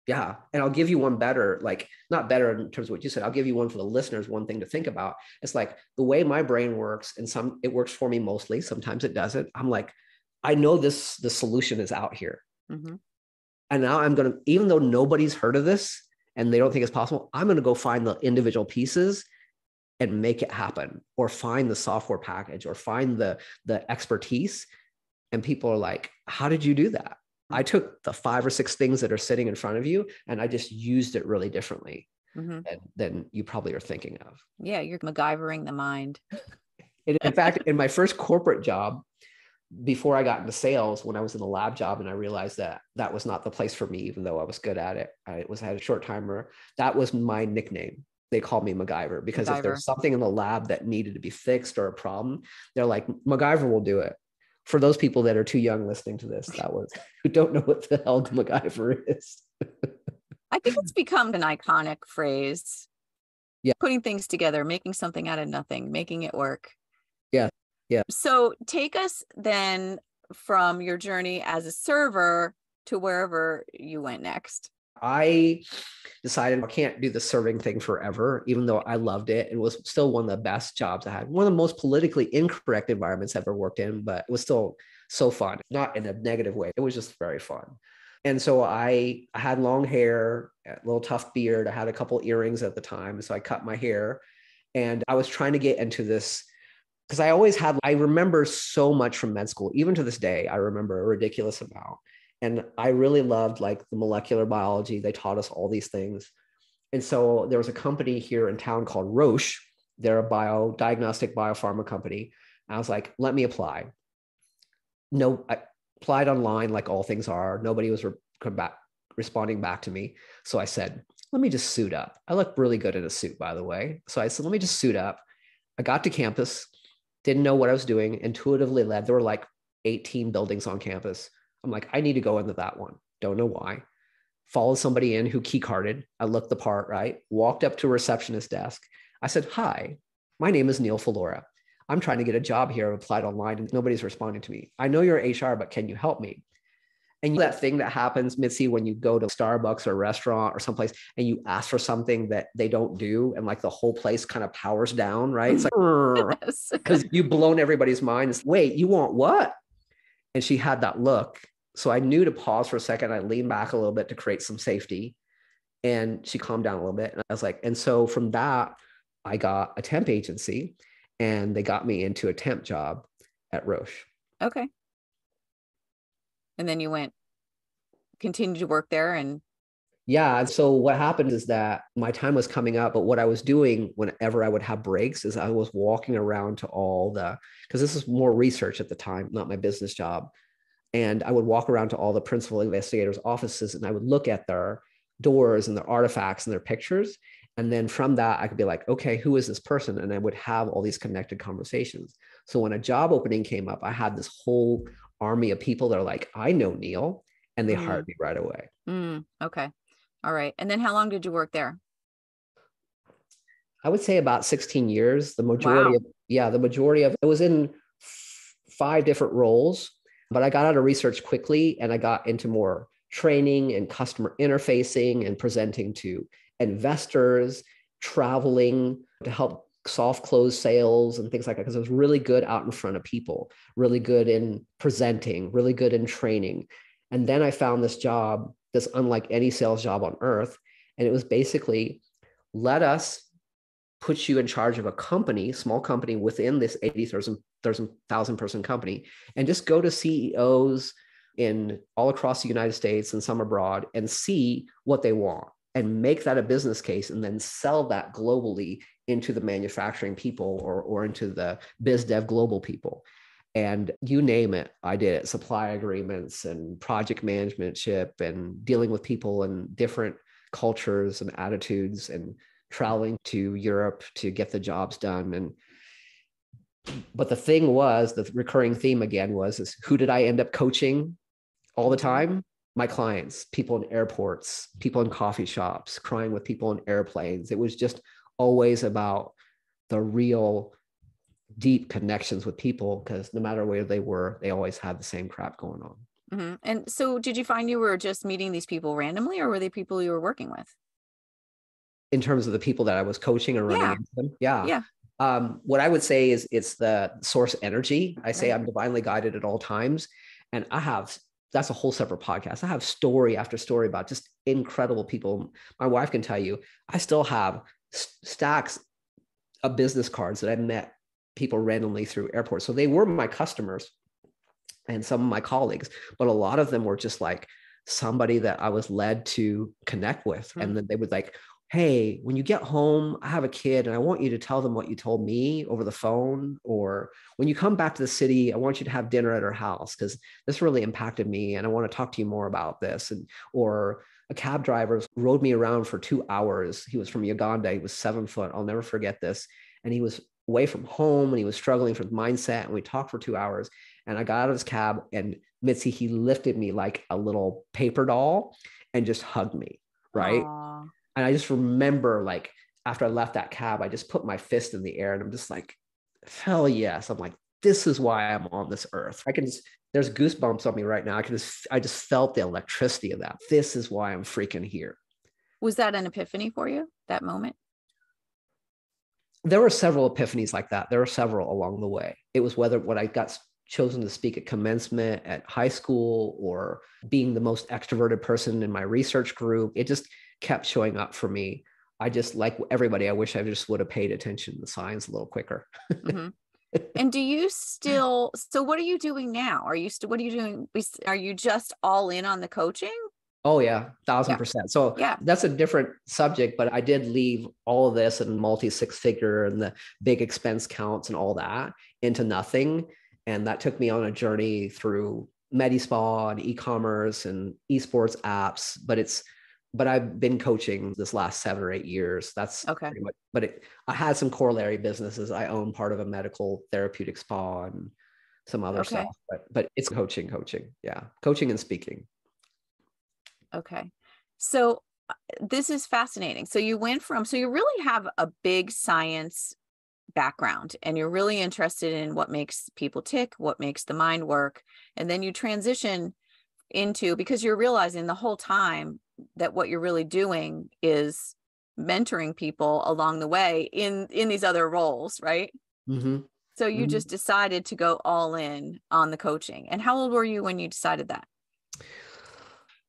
Yeah. And I'll give you one better, like, not better in terms of what you said. I'll give you one for the listeners. One thing to think about. It's like the way my brain works, and it works for me mostly. Sometimes it doesn't. I'm like, I know the solution is out here. And now I'm going to, even though nobody's heard of this and they don't think it's possible, I'm going to go find the individual pieces and make it happen, or find the software package, or find the expertise. And people are like, how did you do that? I took the 5 or 6 things that are sitting in front of you and I just used it really differently than you probably are thinking of. Yeah, you're MacGyvering the mind. In fact, in my first corporate job, before I got into sales, when I was in the lab job and I realized that that was not the place for me, even though I was good at it, I had a short timer. That was my nickname. They called me MacGyver because if there's something in the lab that needed to be fixed or a problem, they're like, MacGyver will do it. For those people that are too young listening to this, who don't know what the hell MacGyver is. I think it's become an iconic phrase. Yeah. Putting things together, making something out of nothing, making it work. Yeah. Yeah. So take us then from your journey as a server to wherever you went next. I decided I can't do the serving thing forever, even though I loved it. It was still one of the best jobs I had. One of the most politically incorrect environments I've ever worked in, but it was still so fun, not in a negative way. It was just very fun. And so I had long hair, a little tough beard. I had a couple earrings at the time. So I cut my hair and I was trying to get into this because I remember so much from med school, even to this day, I remember a ridiculous amount. And I really loved like the molecular biology. They taught us all these things. And so there was a company here in town called Roche. They're a diagnostic biopharma company. I was like, let me apply. No, I applied online like all things are. Nobody was responding back to me. So I said, let me just suit up. I look really good in a suit, by the way. So I said, let me just suit up. I got to campus, didn't know what I was doing, intuitively led. There were like 18 buildings on campus. I'm like, I need to go into that one. Don't know why. Followed somebody in who key carded. I looked the part, right? Walked up to a receptionist desk. I said, hi, my name is Neal Phalora. I'm trying to get a job here. I've applied online and nobody's responding to me. I know you're HR, but can you help me? And that thing that happens, MITZI, when you go to Starbucks or a restaurant or someplace and you ask for something that they don't do and like the whole place kind of powers down, right? It's like, because you've blown everybody's mind. It's, wait, you want what? And she had that look. So I knew to pause for a second. I leaned back a little bit to create some safety. And she calmed down a little bit. And I was like, and so from that, I got a temp agency and they got me into a temp job at Roche. Okay. And then you continued to work there and. Yeah. And so what happened is that my time was coming up, but what I was doing whenever I would have breaks is I was walking around to because this is more research at the time, not my business job. And I would walk around to all the principal investigators' offices and I would look at their doors and their artifacts and their pictures. And then from that, I could be like, okay, who is this person? And I would have all these connected conversations. So when a job opening came up, I had this whole army of people that are like, I know Neal, and they hired me right away. Okay. All right. And then how long did you work there? I would say about 16 years. The majority of it was in 5 different roles, but I got out of research quickly and I got into more training and customer interfacing and presenting to investors, traveling to help soft close sales and things like that. Because I was really good out in front of people, really good in presenting, really good in training. And then I found this job that's unlike any sales job on earth. And it was basically, let us put you in charge of a company, small company within this 80,000 person company, and just go to CEOs in all across the United States and some abroad and see what they want and make that a business case and then sell that globally into the manufacturing people or into the biz dev global people. And you name it, I did it. Supply agreements and project managementship and dealing with people in different cultures and attitudes and traveling to Europe to get the jobs done. But the thing was, the recurring theme again is who did I end up coaching all the time? My clients, people in airports, people in coffee shops, crying with people in airplanes. It was just always about the real deep connections with people, because no matter where they were, they always had the same crap going on. And so did you find you were just meeting these people randomly, or were they people you were working with? In terms of the people that I was coaching or running into them? Yeah. What I would say is it's the source energy. I say I'm divinely guided at all times. And that's a whole separate podcast. I have story after story about just incredible people. My wife can tell you, I still have stacks of business cards that I met people randomly through airports. So they were my customers, and some of my colleagues, but a lot of them were just like somebody that I was led to connect with. Mm. And then they would like, hey, when you get home, I have a kid and I want you to tell them what you told me over the phone. Or when you come back to the city, I want you to have dinner at our house because this really impacted me and I want to talk to you more about this. And, or a cab driver rode me around for 2 hours. He was from Uganda. He was 7 foot. I'll never forget this. And he was away from home and he was struggling for mindset. And we talked for 2 hours. And I got out of his cab and MITZI, he lifted me like a little paper doll and just hugged me. Right. Aww. And I just remember like after I left that cab, I just put my fist in the air and I'm just like, hell yes. I'm like, this is why I'm on this earth. There's goosebumps on me right now. I just felt the electricity of that. This is why I'm freaking here. Was that an epiphany for you, that moment? There were several epiphanies like that. There were several along the way. It was whether what I got chosen to speak at commencement at high school or being the most extroverted person in my research group. It just kept showing up for me. I just, like everybody, I wish I just would have paid attention to signs a little quicker. Mm-hmm. And do you still, so what are you doing now? What are you doing? Are you just all in on the coaching? Oh yeah, 1,000%. So yeah, that's a different subject, but I did leave all of this and multi 6-figure and the big expense counts and all that into nothing. And that took me on a journey through MediSpa and e-commerce and esports apps, but I've been coaching this last 7 or 8 years. That's okay. Pretty much, but I had some corollary businesses. I own part of a medical therapeutic spa and some other stuff, but it's coaching. Yeah. Coaching and speaking. Okay. So this is fascinating. So you really have a big science background and you're really interested in what makes people tick, what makes the mind work. And then you transition into, because you're realizing the whole time that what you're really doing is mentoring people along the way in these other roles, right? Mm-hmm. So you just decided to go all in on the coaching. And how old were you when you decided that?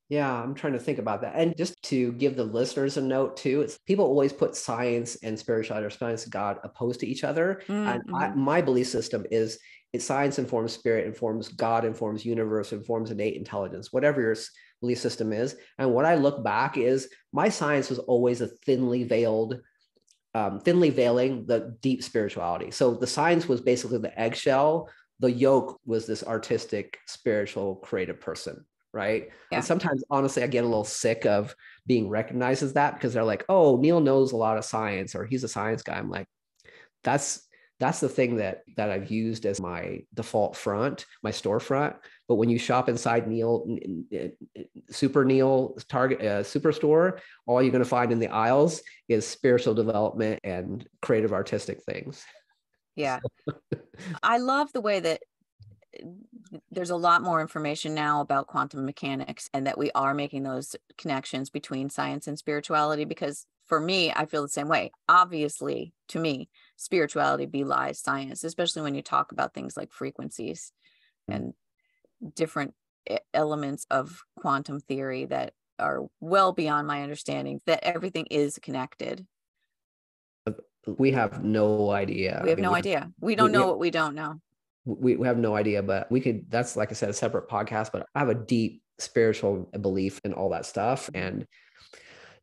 Yeah, I'm trying to think about that. And just to give the listeners a note too, it's people always put science and spirituality or science and God opposed to each other. Mm-hmm. And my belief system is science informs spirit, informs God, informs universe, informs innate intelligence, whatever your belief system is. And what I look back is my science was always a thinly veiling the deep spirituality. So the science was basically the eggshell. The yolk was this artistic, spiritual, creative person. Right. Yeah. And sometimes, honestly, I get a little sick of being recognized as that because they're like, oh, Neal knows a lot of science or he's a science guy. I'm like, that's the thing that I've used as my default front, my storefront. But when you shop inside Neal, Super Neal Target Superstore, all you're going to find in the aisles is spiritual development and creative artistic things. Yeah. I love the way that there's a lot more information now about quantum mechanics and that we are making those connections between science and spirituality, because for me, I feel the same way. Obviously, to me, spirituality belies science, especially when you talk about things like frequencies and different elements of quantum theory that are well beyond my understanding, that everything is connected. We have no idea. We have no idea. We don't know what we don't know. We have no idea, but that's, like I said, a separate podcast, but I have a deep spiritual belief in all that stuff. And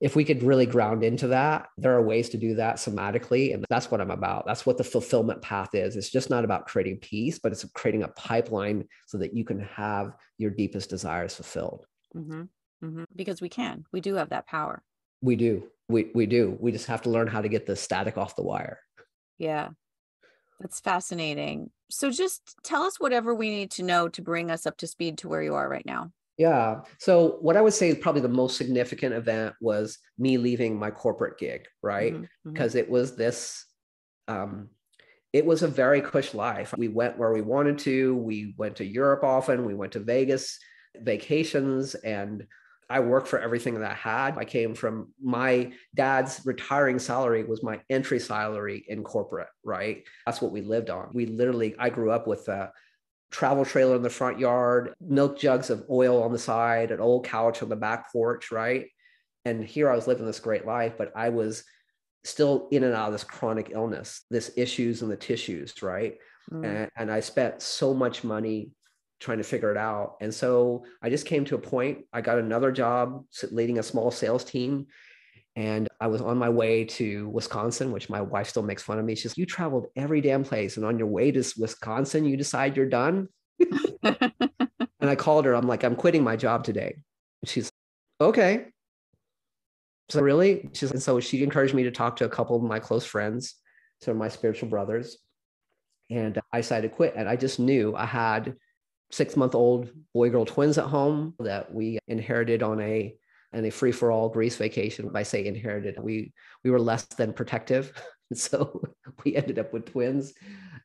if we could really ground into that, there are ways to do that somatically. And that's what I'm about. That's what the fulfillment path is. It's just not about creating peace, but it's creating a pipeline so that you can have your deepest desires fulfilled. Mm-hmm. Mm-hmm. Because we do have that power. We do. We do. We just have to learn how to get the static off the wire. Yeah. That's fascinating. So just tell us whatever we need to know to bring us up to speed to where you are right now. Yeah. So what I would say is probably the most significant event was me leaving my corporate gig, right? Because it was this, it was a very cush life. We went where we wanted to. We went to Europe often. We went to Vegas vacations, and I worked for everything that I had. I came from my dad's retiring salary was my entry salary in corporate, right? That's what we lived on. I grew up with a travel trailer in the front yard, milk jugs of oil on the side, an old couch on the back porch, right? And here I was living this great life, but I was still in and out of this chronic illness, this issues in the tissues, right? And I spent so much money trying to figure it out. And so I just came to a point, I got another job leading a small sales team. And I was on my way to Wisconsin, which my wife still makes fun of me. She's, you traveled every damn place. And on your way to Wisconsin, you decide you're done. And I called her. I'm like, I'm quitting my job today. And she's okay. So really? And so she encouraged me to talk to a couple of my close friends, some of my spiritual brothers. And I decided to quit. And I just knew I had 6-month-old boy-girl twins at home that we inherited on a free-for-all Greece vacation. I say inherited, we were less than protective. So we ended up with twins.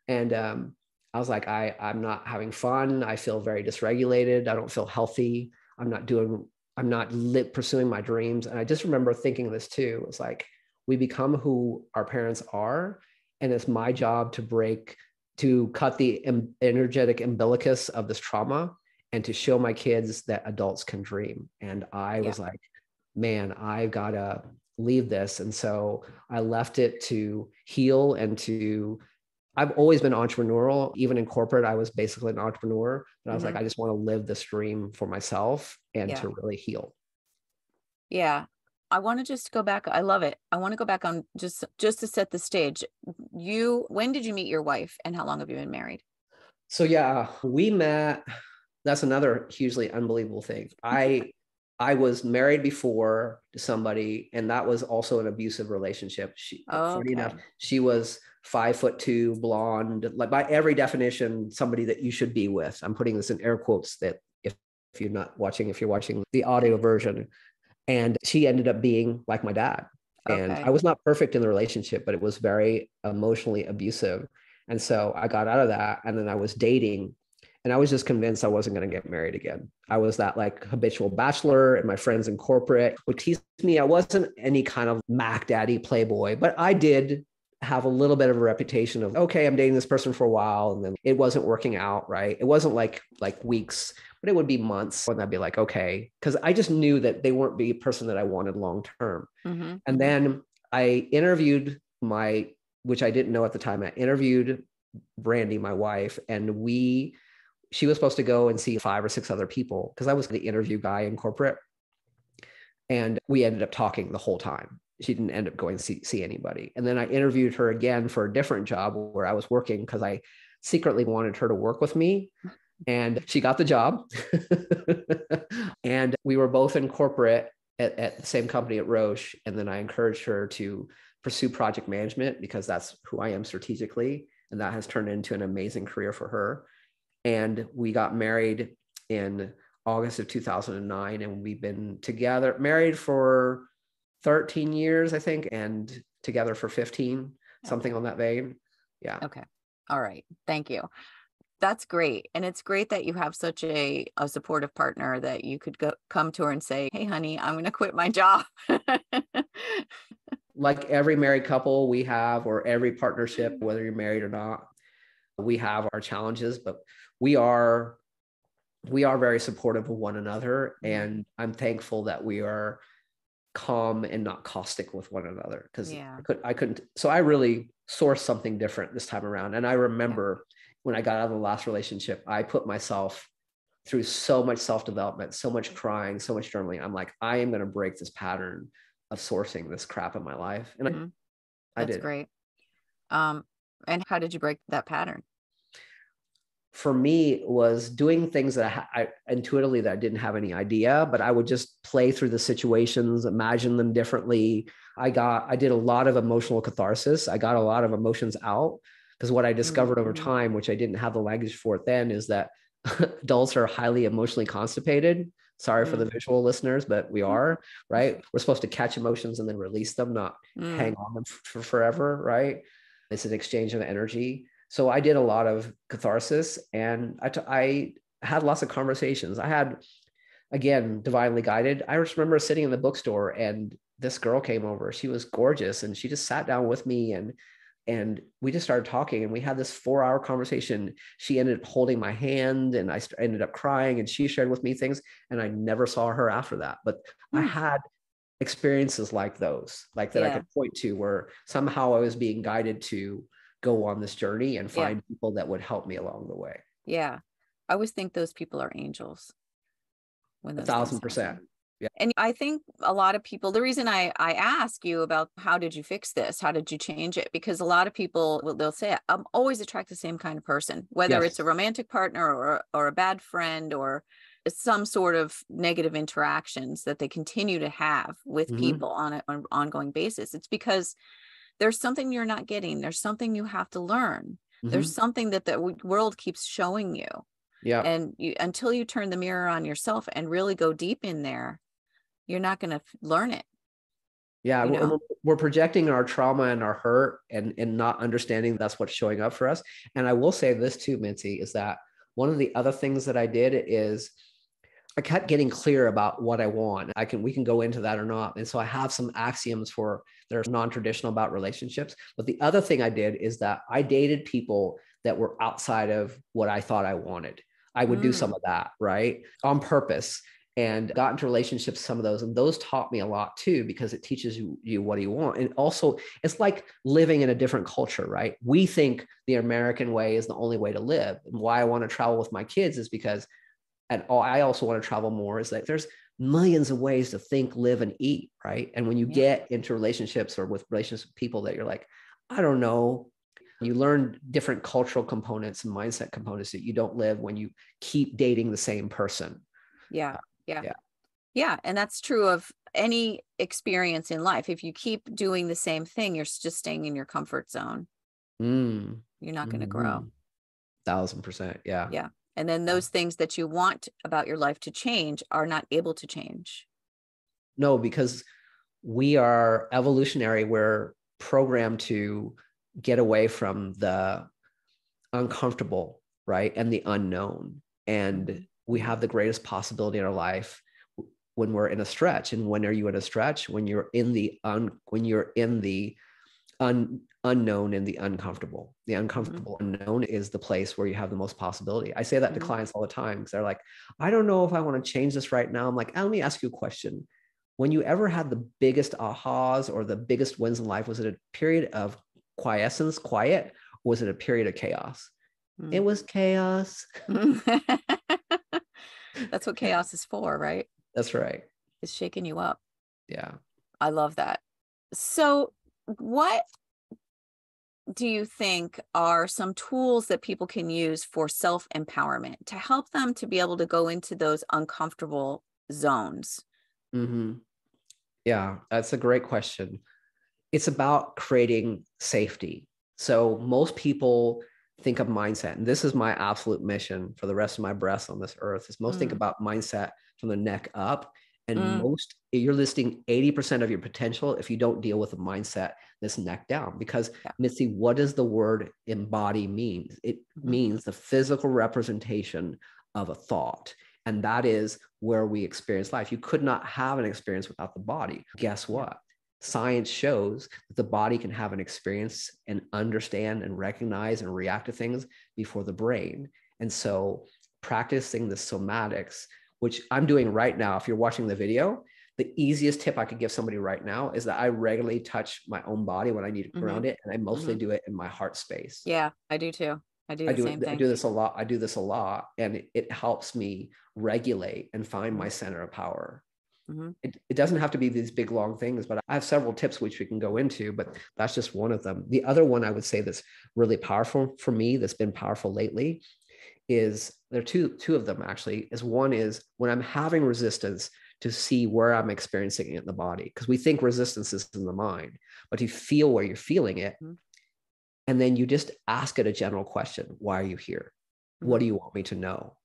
And I was like, I'm not having fun. I feel very dysregulated. I don't feel healthy. I'm not pursuing my dreams. And I just remember thinking this too. It's like, we become who our parents are. And it's my job to cut the energetic umbilicus of this trauma and to show my kids that adults can dream. And I was like, man, I've got to leave this. And so I left it to heal I've always been entrepreneurial. Even in corporate, I was basically an entrepreneur. But I was like, I just want to live this dream for myself and to really heal. Yeah. I want to just go back. I love it. I want to go back on just to set the stage. When did you meet your wife and how long have you been married? So yeah, we met. That's another hugely unbelievable thing. I was married before to somebody, and that was also an abusive relationship. Funny enough, she was 5'2", blonde, like by every definition, somebody that you should be with. I'm putting this in air quotes that if you're watching the audio version. And she ended up being like my dad. And I was not perfect in the relationship, but it was very emotionally abusive. And so I got out of that. And then I was dating, and I was just convinced I wasn't going to get married again. I was that like habitual bachelor, and my friends in corporate would tease me. I wasn't any kind of Mac Daddy playboy, but I did have a little bit of a reputation of, okay, I'm dating this person for a while, and then it wasn't working out, right? It wasn't like weeks, but it would be months. And I'd be like, okay, because I just knew that they weren't the person that I wanted long-term. And then I interviewed which I didn't know at the time, I interviewed Brandy, my wife, and she was supposed to go and see 5 or 6 other people because I was the interview guy in corporate. And we ended up talking the whole time. She didn't end up going to see anybody. And then I interviewed her again for a different job where I was working because I secretly wanted her to work with me. And she got the job. And we were both in corporate at the same company at Roche. And then I encouraged her to pursue project management because that's who I am strategically. And that has turned into an amazing career for her. And we got married in August of 2009. And we've been married for 13 years, I think, and together for 15, something on that vein. Yeah. Okay. All right. Thank you. That's great. And it's great that you have such a supportive partner that you could come to her and say, hey, honey, I'm going to quit my job. Like every married couple we have, or every partnership, whether you're married or not, we have our challenges, but we are very supportive of one another. And I'm thankful that we are calm and not caustic with one another, because I couldn't. So I really sourced something different this time around. And I remember when I got out of the last relationship, I put myself through so much self-development, so much crying, so much journaling. I'm like, I am going to break this pattern of sourcing this crap in my life. And I did. That's great. And how did you break that pattern? For me, it was doing things that I intuitively that I didn't have any idea, but I would just play through the situations, imagine them differently. I did a lot of emotional catharsis. I got a lot of emotions out, because what I discovered over time, which I didn't have the language for it then, is that adults are highly emotionally constipated. Sorry for the visual listeners, but we are, right? We're supposed to catch emotions and then release them, not hang on them for forever, right? It's an exchange of energy. So I did a lot of catharsis, and I had lots of conversations. I had, again, divinely guided. I just remember sitting in the bookstore, and this girl came over. She was gorgeous, and she just sat down with me, and we just started talking, and we had this 4-hour conversation. She ended up holding my hand, and I ended up crying, and she shared with me things, and I never saw her after that. But I had experiences like those, like that I could point to, where somehow I was being guided to go on this journey and find people that would help me along the way. Yeah. I always think those people are angels when those things 1,000%. happen. Yeah. And I think a lot of people, the reason I ask you about how did you fix this? How did you change it? Because a lot of people, they'll say, I'm always attract the same kind of person, whether it's Yes. a romantic partner or a bad friend or some sort of negative interactions that they continue to have with people on an ongoing basis. It's because there's something you're not getting. There's something you have to learn. There's something that the world keeps showing you. Yeah. And until you turn the mirror on yourself and really go deep in there, you're not going to learn it. Yeah. You know? We're projecting our trauma and our hurt and not understanding that's what's showing up for us. And I will say this too, MITZI, is that one of the other things that I did is I kept getting clear about what I want. We can go into that or not. And so I have some axioms that are non-traditional about relationships. But the other thing I did is that I dated people that were outside of what I thought I wanted. I would do some of that, right? On purpose, and got into relationships, some of those, and those taught me a lot too, because it teaches you what you want. And also it's like living in a different culture, right? We think the American way is the only way to live. And why I want to travel with my kids is because, and I also want to travel more, is that there's millions of ways to think, live, and eat, right? And when you get into relationships or with relationships with people that you're like, I don't know, you learn different cultural components and mindset components that you don't live when you keep dating the same person. Yeah. And that's true of any experience in life. If you keep doing the same thing, you're just staying in your comfort zone. You're not going to grow. 1,000%. Yeah. Yeah. And then those things that you want about your life to change are not able to change. No, because we are evolutionary. We're programmed to get away from the uncomfortable, right? And the unknown. And we have the greatest possibility in our life when we're in a stretch. And when are you in a stretch? When you're in the unknown and the uncomfortable. The uncomfortable unknown is the place where you have the most possibility. I say that to clients all the time because they're like, I don't know if I want to change this right now. I'm like, let me ask you a question. When you ever had the biggest ahas or the biggest wins in life, was it a period of quiet, or was it a period of chaos? It was chaos. That's what chaos is for, right? That's right. It's shaking you up. Yeah. I love that. So what do you think are some tools that people can use for self-empowerment to help them to be able to go into those uncomfortable zones? Yeah, that's a great question. It's about creating safety. So most people think of mindset, and this is my absolute mission for the rest of my breaths on this earth, is most think about mindset from the neck up. And you're listing 80% of your potential if you don't deal with a mindset that's neck down. Because MITZI, what does the word embody mean? It means the physical representation of a thought. And that is where we experience life. You could not have an experience without the body. Guess what? Science shows that the body can have an experience and understand and recognize and react to things before the brain. And so practicing the somatics, which I'm doing right now, if you're watching the video, the easiest tip I could give somebody right now is that I regularly touch my own body when I need to ground it. And I mostly do it in my heart space. Yeah, I do too. I do the same thing. I do this a lot. And it helps me regulate and find my center of power. It doesn't have to be these big, long things, but I have several tips which we can go into, but that's just one of them. The other one I would say that's really powerful for me, that's been powerful lately, is there are two of them actually. One is when I'm having resistance, to see where I'm experiencing it in the body, because we think resistance is in the mind, but you feel where you're feeling it. And then you just ask it a general question. Why are you here? What do you want me to know?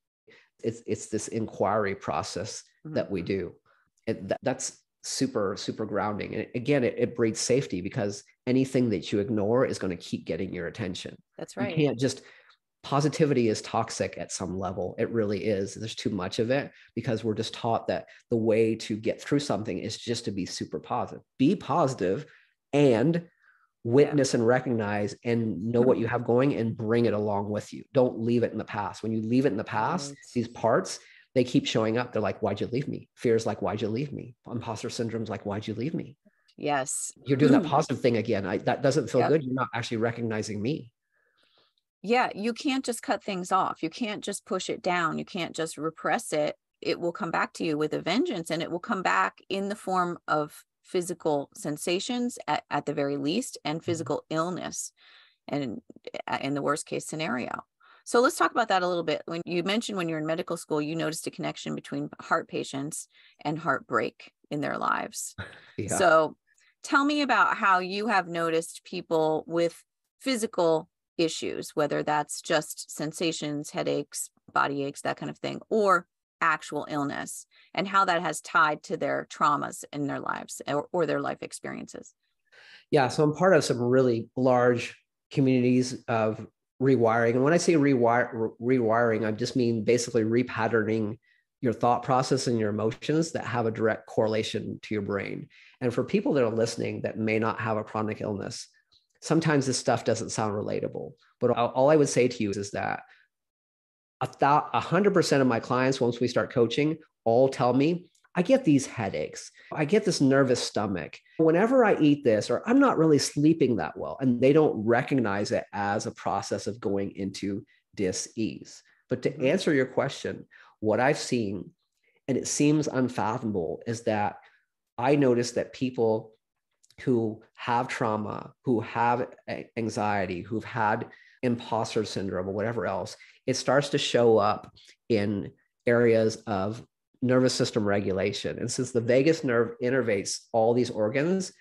It's this inquiry process that we do. That's super, super grounding. And again, it breeds safety, because anything that you ignore is going to keep getting your attention. That's right. You can't just, positivity is toxic at some level. It really is. There's too much of it, because we're just taught that the way to get through something is just to be super positive. Be positive and witness and recognize and know what you have going and bring it along with you. Don't leave it in the past. When you leave it in the past, these parts, they keep showing up. They're like, why'd you leave me? Fear's like, why'd you leave me? Imposter syndrome's like, why'd you leave me? Yes. You're doing that positive thing again. That doesn't feel good. You're not actually recognizing me. Yeah, you can't just cut things off. You can't just push it down. You can't just repress it. It will come back to you with a vengeance, and it will come back in the form of physical sensations at the very least, and physical illness, and in the worst case scenario. So let's talk about that a little bit. When you mentioned when you're in medical school, you noticed a connection between heart patients and heartbreak in their lives. Yeah. So tell me about how you have noticed people with physical issues, whether that's just sensations, headaches, body aches, that kind of thing, or actual illness, and how that has tied to their traumas in their lives, or their life experiences. Yeah. So I'm part of some really large communities of rewiring. And when I say rewiring, I just mean basically repatterning your thought process and your emotions that have a direct correlation to your brain. And for people that are listening that may not have a chronic illness, sometimes this stuff doesn't sound relatable. But all I would say to you is that 100% of my clients, once we start coaching, all tell me, I get these headaches. I get this nervous stomach. Whenever I eat this, or I'm not really sleeping that well, and they don't recognize it as a process of going into dis-ease. But to answer your question, what I've seen, and it seems unfathomable, is that I notice that people who have trauma, who have anxiety, who've had imposter syndrome or whatever else, it starts to show up in areas of nervous system regulation. And since the vagus nerve innervates all these organs,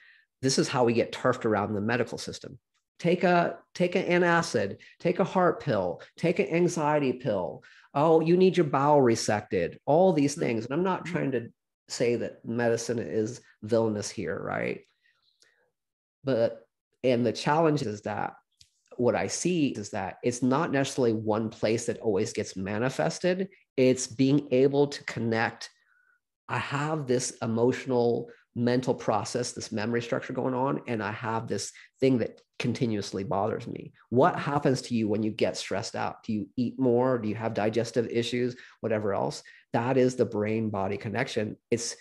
this is how we get turfed around the medical system. Take an antacid, take a heart pill, take an anxiety pill. Oh, you need your bowel resected, all these things. And I'm not trying to say that medicine is villainous here, right? And the challenge is that what I see is that it's not necessarily one place that always gets manifested. It's being able to connect. I have this emotional, mental process, this memory structure going on, and I have this thing that continuously bothers me. What happens to you when you get stressed out? Do you eat more? Do you have digestive issues? Whatever else? That is the brain-body connection. It's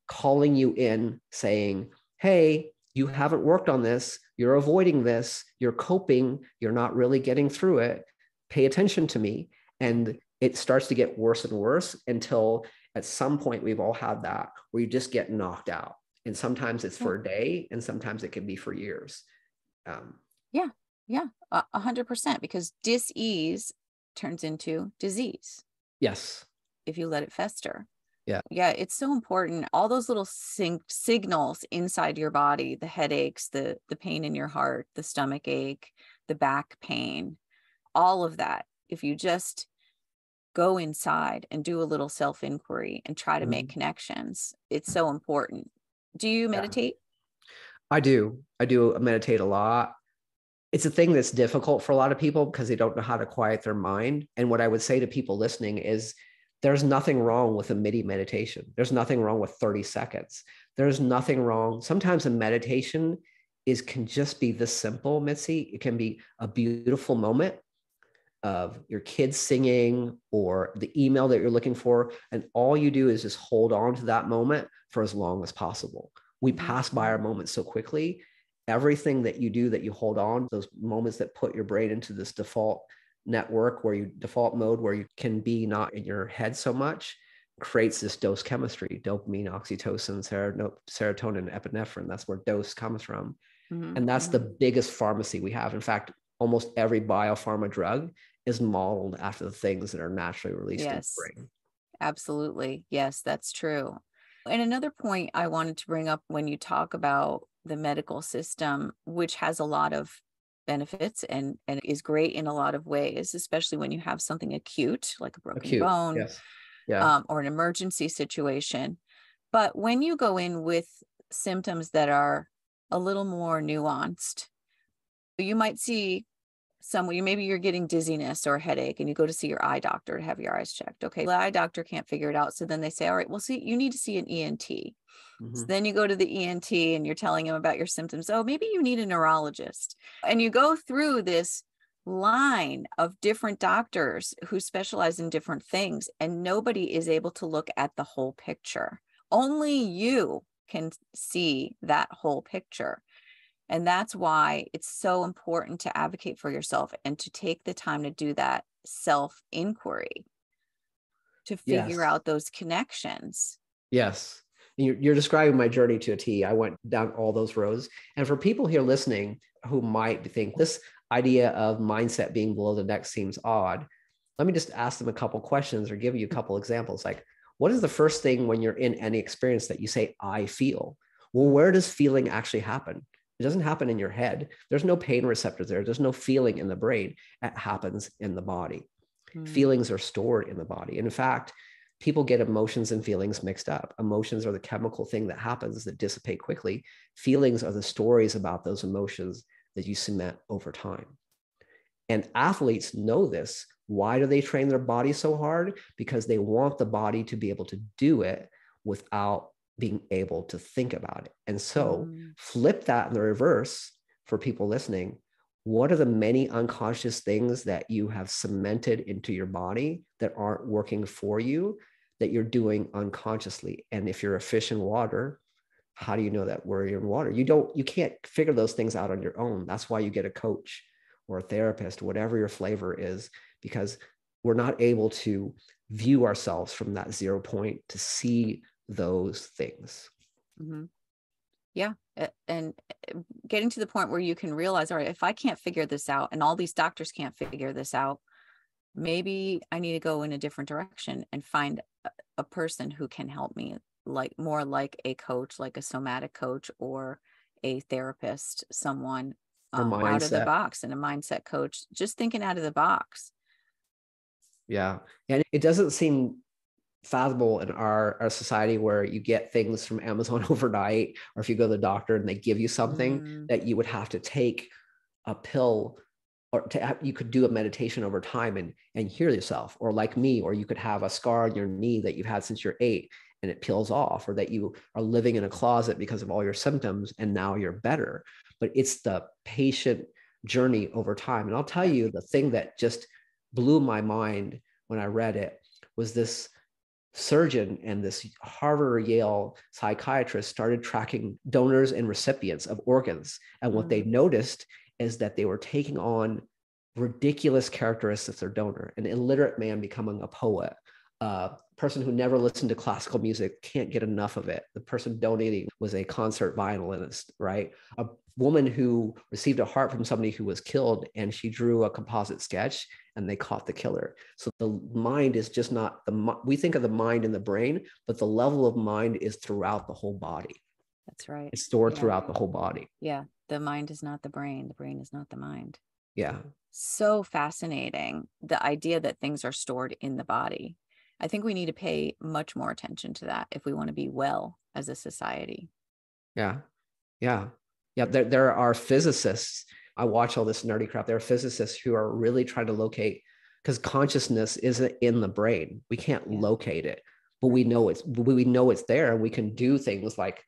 calling you in, saying, hey, you haven't worked on this. You're avoiding this. You're coping. You're not really getting through it. Pay attention to me. And it starts to get worse and worse until at some point we've all had that where you just get knocked out. And sometimes it's for a day, and sometimes it can be for years. 100%, because dis-ease turns into disease. Yes. If you let it fester. Yeah, it's so important. All those little signals inside your body, the headaches, the pain in your heart, the stomach ache, the back pain, all of that. If you just go inside and do a little self-inquiry and try to make connections, it's so important. Do you meditate? I do meditate a lot. It's a thing that's difficult for a lot of people because they don't know how to quiet their mind. And what I would say to people listening is, there's nothing wrong with a MITZI meditation. There's nothing wrong with 30 seconds. There's nothing wrong. Sometimes a meditation can just be this simple, MITZI. It can be a beautiful moment of your kids singing or the email that you're looking for. And all you do is just hold on to that moment for as long as possible. We pass by our moments so quickly. Everything that you do, that you hold on, those moments that put your brain into this default mode where you can be not in your head so much, creates this dose chemistry: dopamine, oxytocin, serotonin, epinephrine. That's where dose comes from. And that's the biggest pharmacy we have. In fact, almost every biopharma drug is modeled after the things that are naturally released in the brain. Absolutely. Yes, that's true. And another point I wanted to bring up, when you talk about the medical system, which has a lot of benefits and is great in a lot of ways, especially when you have something acute like a broken bone, or an emergency situation. But when you go in with symptoms that are a little more nuanced, you might see maybe you're getting dizziness or a headache, and you go to see your eye doctor to have your eyes checked. Okay, the eye doctor can't figure it out. So then they say, all right, well, see, you need to see an ENT. So then you go to the ENT and you're telling him about your symptoms. Oh, maybe you need a neurologist. And you go through this line of different doctors who specialize in different things, and nobody is able to look at the whole picture. Only you can see that whole picture. And that's why it's so important to advocate for yourself and to take the time to do that self-inquiry, to figure Yes. out those connections. Yes. You're describing my journey to a T. I went down all those roads. And for people here listening who might think this idea of mindset being below the neck seems odd, let me just ask them a couple questions or give you a couple examples. Like, what is the first thing when you're in any experience that you say, I feel? Well, where does feeling actually happen? It doesn't happen in your head. There's no pain receptors there. There's no feeling in the brain. It happens in the body. Feelings are stored in the body. And in fact, people get emotions and feelings mixed up. Emotions are the chemical thing that happens that dissipate quickly. Feelings are the stories about those emotions that you cement over time. And athletes know this. Why do they train their body so hard? Because they want the body to be able to do it without being able to think about it. And so flip that in the reverse for people listening. What are the many unconscious things that you have cemented into your body that aren't working for you, that you're doing unconsciously? And if you're a fish in water, how do you know that you're in water? You can't figure those things out on your own. That's why you get a coach or a therapist, whatever your flavor is, because we're not able to view ourselves from that 0 point to see those things. Yeah. And getting to the point where you can realize, all right, if I can't figure this out and all these doctors can't figure this out, maybe I need to go in a different direction and find a person who can help me, like more like a coach, like a somatic coach or a therapist, someone out of the box, and a mindset coach, just thinking out of the box. Yeah. And it doesn't seem fathomable in our society where you get things from Amazon overnight, or if you go to the doctor and they give you something that you would have to take a pill, or you could do a meditation over time and heal yourself, or like me, or you could have a scar on your knee that you've had since you're 8 and it peels off, or that you are living in a closet because of all your symptoms and now you're better. But it's the patient journey over time. And I'll tell you, the thing that just blew my mind when I read it was this surgeon and this Harvard or Yale psychiatrist started tracking donors and recipients of organs. And what they noticed is that they were taking on ridiculous characteristics of their donor: an illiterate man becoming a poet, a person who never listened to classical music, can't get enough of it. The person donating was a concert violinist, right? A woman who received a heart from somebody who was killed, and she drew a composite sketch and they caught the killer. So the mind is just not we think of the mind in the brain, but the level of mind is throughout the whole body. That's right. It's stored throughout the whole body. Yeah. The mind is not the brain. The brain is not the mind. Yeah. So fascinating. The idea that things are stored in the body. I think we need to pay much more attention to that if we want to be well as a society. Yeah. Yeah. Yeah. There are physicists. I watch all this nerdy crap. There are physicists who are really trying to locate, because consciousness isn't in the brain. We can't locate it, but we know it's there. And we can do things like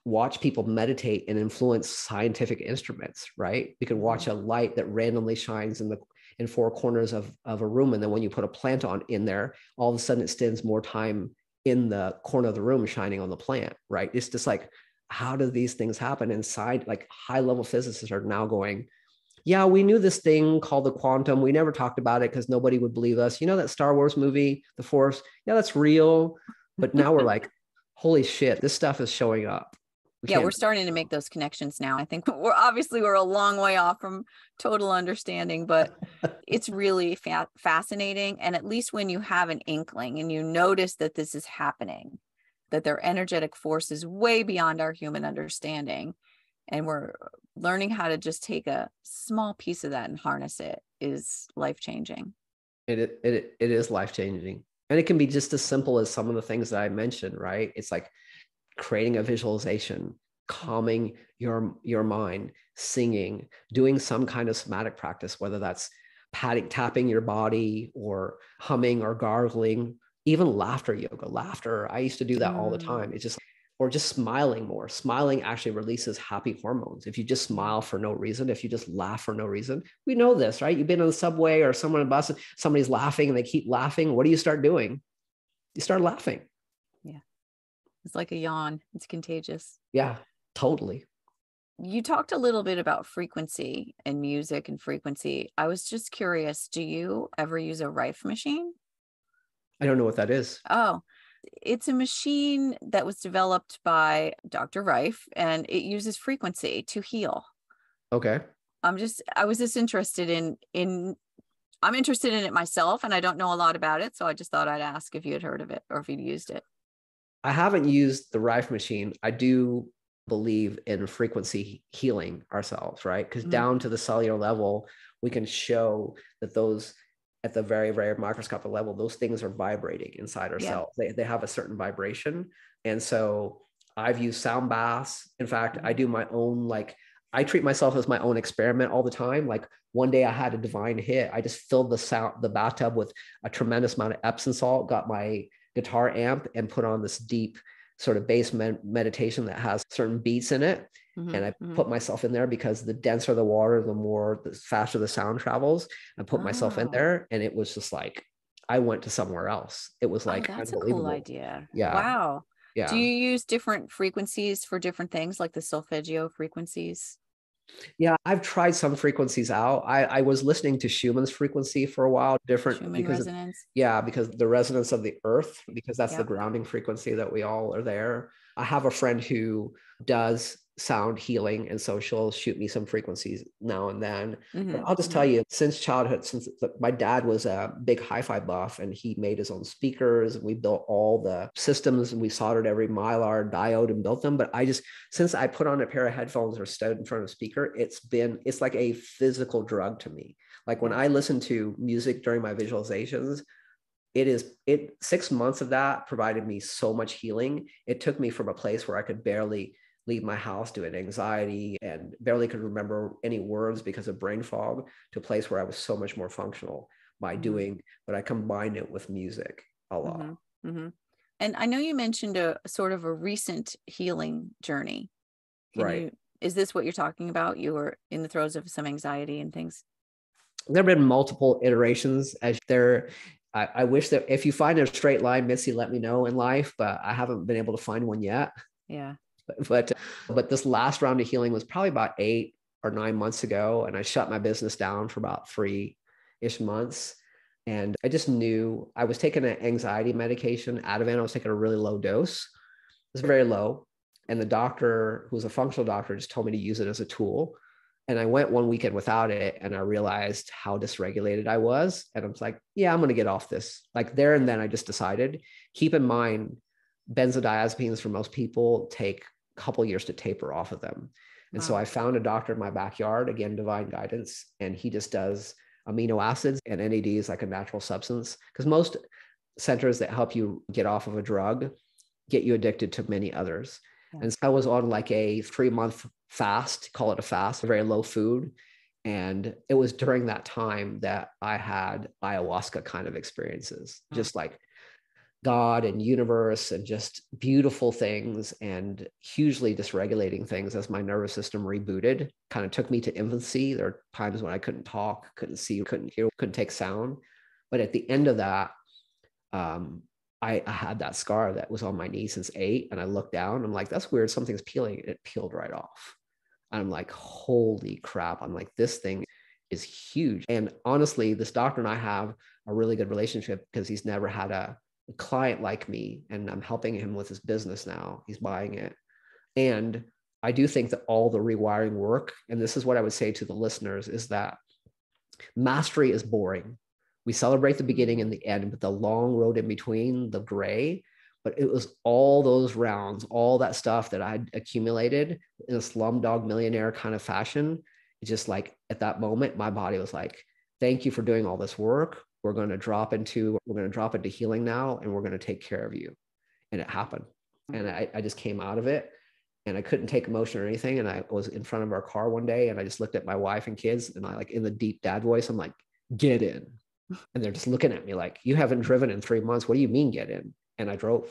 watch people meditate and influence scientific instruments, right? We can watch a light that randomly shines in 4 corners of a room. And then when you put a plant on in there, all of a sudden it spends more time in the corner of the room shining on the plant, right? It's just like, how do these things happen inside? Like high level physicists are now going, yeah, we knew this thing called the quantum. We never talked about it because nobody would believe us. You know, that Star Wars movie, The Force? Yeah, that's real. But now we're like, holy shit, this stuff is showing up. We're starting to make those connections now. I think we're a long way off from total understanding, but it's really fascinating. And at least when you have an inkling and you notice that this is happening, that their energetic force is way beyond our human understanding, and we're learning how to just take a small piece of that and harness it, is life-changing. It is life-changing. And it can be just as simple as some of the things that I mentioned, right? It's like creating a visualization, calming your mind, singing, doing some kind of somatic practice, whether that's tapping your body or humming or gargling, even laughter yoga. Laughter, I used to do that all the time. It's just, or just smiling more. Smiling actually releases happy hormones. If you just smile for no reason, if you just laugh for no reason, we know this, right? You've been on the subway or someone on a bus, somebody's laughing and they keep laughing. What do you start doing? You start laughing. Yeah. It's like a yawn. It's contagious. Yeah, totally. You talked a little bit about frequency and music and frequency. I was just curious, do you ever use a Rife machine? I don't know what that is. Oh, it's a machine that was developed by Dr. Rife, and it uses frequency to heal. Okay. I was just interested I'm interested in it myself, and I don't know a lot about it. So I just thought I'd ask if you had heard of it or if you'd used it. I haven't used the Rife machine. I do believe in frequency healing ourselves, right? Because down to the cellular level, we can show that those at the very, very microscopic level, those things are vibrating inside our cells. They have a certain vibration. And so I've used sound baths. In fact, I do my own, like, I treat myself as my own experiment all the time. Like one day I had a divine hit. I just filled the bathtub with a tremendous amount of Epsom salt, got my guitar amp and put on this deep sort of bass meditation that has certain beats in it. And I put myself in there because the denser the water, the faster the sound travels. I put myself in there, and it was just like, I went to somewhere else. It was like That's a unbelievable. cool idea. Yeah. Wow. Yeah. Do you use different frequencies for different things, like the solfeggio frequencies? Yeah, I've tried some frequencies out. I was listening to Schumann's frequency for a while, different Schumann because resonance. because the resonance of the earth, because that's the Yep. grounding frequency that we all are there. I have a friend who does sound healing, and so she'll shoot me some frequencies now and then. But I'll just tell you, since childhood, since my dad was a big hi-fi buff, and he made his own speakers, and we built all the systems, and we soldered every mylar diode and built them. But since I put on a pair of headphones or stood in front of a speaker, it's like a physical drug to me. Like when I listen to music during my visualizations, 6 months of that provided me so much healing. It took me from a place where I could barely leave my house due to anxiety and barely could remember any words because of brain fog, to a place where I was so much more functional by doing, but I combined it with music a lot. And I know you mentioned a sort of a recent healing journey. Is this what you're talking about? You were in the throes of some anxiety and things? There have been multiple iterations as there. I wish that if you find a straight line, MITZI, let me know in life, but I haven't been able to find one yet. Yeah. But this last round of healing was probably about 8 or 9 months ago. And I shut my business down for about 3-ish months. And I just knew I was taking an anxiety medication, Ativan. I was taking a really low dose. It was very low. And the doctor, who was a functional doctor, just told me to use it as a tool. And I went one weekend without it, and I realized how dysregulated I was. And I was like, yeah, I'm going to get off this. Like there and then I just decided. Keep in mind, benzodiazepines for most people take a couple years to taper off of them. And so I found a doctor in my backyard, again, divine guidance, and he just does amino acids, and NAD is like a natural substance, because most centers that help you get off of a drug get you addicted to many others. And so I was on like a 3-month fast, call it a fast, very low food. And it was during that time that I had ayahuasca kind of experiences, just like God and universe and just beautiful things and hugely dysregulating things as my nervous system rebooted. Kind of took me to infancy. There are times when I couldn't talk, couldn't see, couldn't hear, couldn't take sound. But at the end of that, I had that scar that was on my knee since 8, and I looked down. I'm like, that's weird. Something's peeling. It peeled right off. And I'm like, holy crap. I'm like, this thing is huge. And honestly, this doctor and I have a really good relationship because he's never had a client like me, and I'm helping him with his business now. He's buying it. And I do think that all the rewiring work, and this is what I would say to the listeners, is that mastery is boring. We celebrate the beginning and the end, but the long road in between, the gray, but it was all those rounds, all that stuff that I'd accumulated in a slumdog millionaire kind of fashion. It's just like at that moment, my body was like, thank you for doing all this work. We're going to drop into healing now, and we're going to take care of you. And it happened. And I just came out of it, and I couldn't take emotion or anything. And I was in front of our car one day, and I just looked at my wife and kids, and I, like, in the deep dad voice, I'm like, get in. And they're just looking at me like, you haven't driven in 3 months. What do you mean get in? And I drove,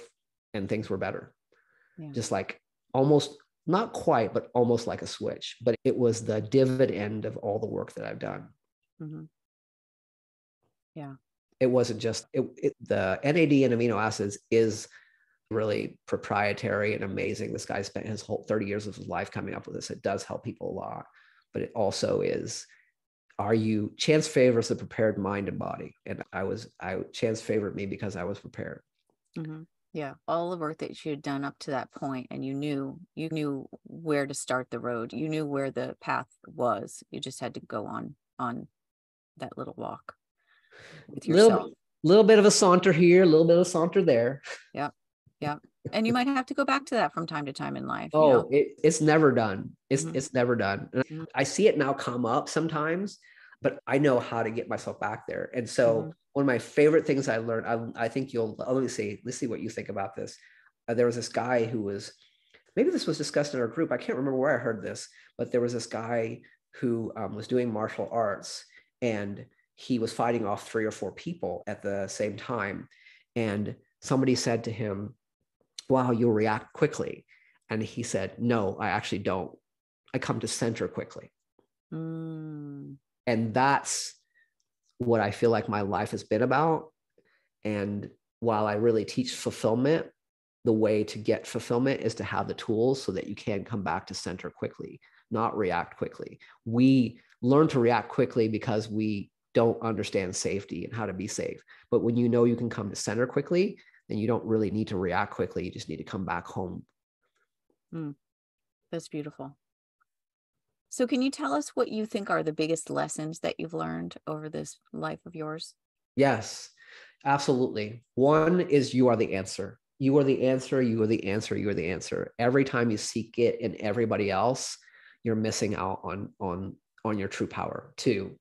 and things were better. Just like almost, not quite, but almost like a switch. But it was the dividend of all the work that I've done. It wasn't just the NAD and amino acids is really proprietary and amazing. This guy spent his whole 30 years of his life coming up with this. It does help people a lot, but it also is, chance favors the prepared mind and body. And chance favored me because I was prepared. Mm-hmm. Yeah. All the work that you had done up to that point, and you knew where to start the road. You knew where the path was. You just had to go on that little walk with yourself. Little bit of a saunter here, a little bit of a saunter there. Yeah. Yeah. And you might have to go back to that from time to time in life. Oh, it's never done. It's never done. And Mm-hmm. I see it now come up sometimes, but I know how to get myself back there. And so one of my favorite things I learned, I think let's see what you think about this. There was this guy who was, maybe this was discussed in our group. I can't remember where I heard this, but there was this guy who was doing martial arts, and he was fighting off 3 or 4 people at the same time. And somebody said to him, wow, you'll react quickly. And he said, no, I actually don't. I come to center quickly. And that's what I feel like my life has been about. And while I really teach fulfillment, the way to get fulfillment is to have the tools so that you can come back to center quickly, not react quickly. We learn to react quickly because we don't understand safety and how to be safe. But when you know you can come to center quickly, then you don't really need to react quickly. You just need to come back home. That's beautiful. So can you tell us what you think are the biggest lessons that you've learned over this life of yours? Yes, absolutely. One is you are the answer. You are the answer. You are the answer. You are the answer. Every time you seek it in everybody else, you're missing out on your true power. 2,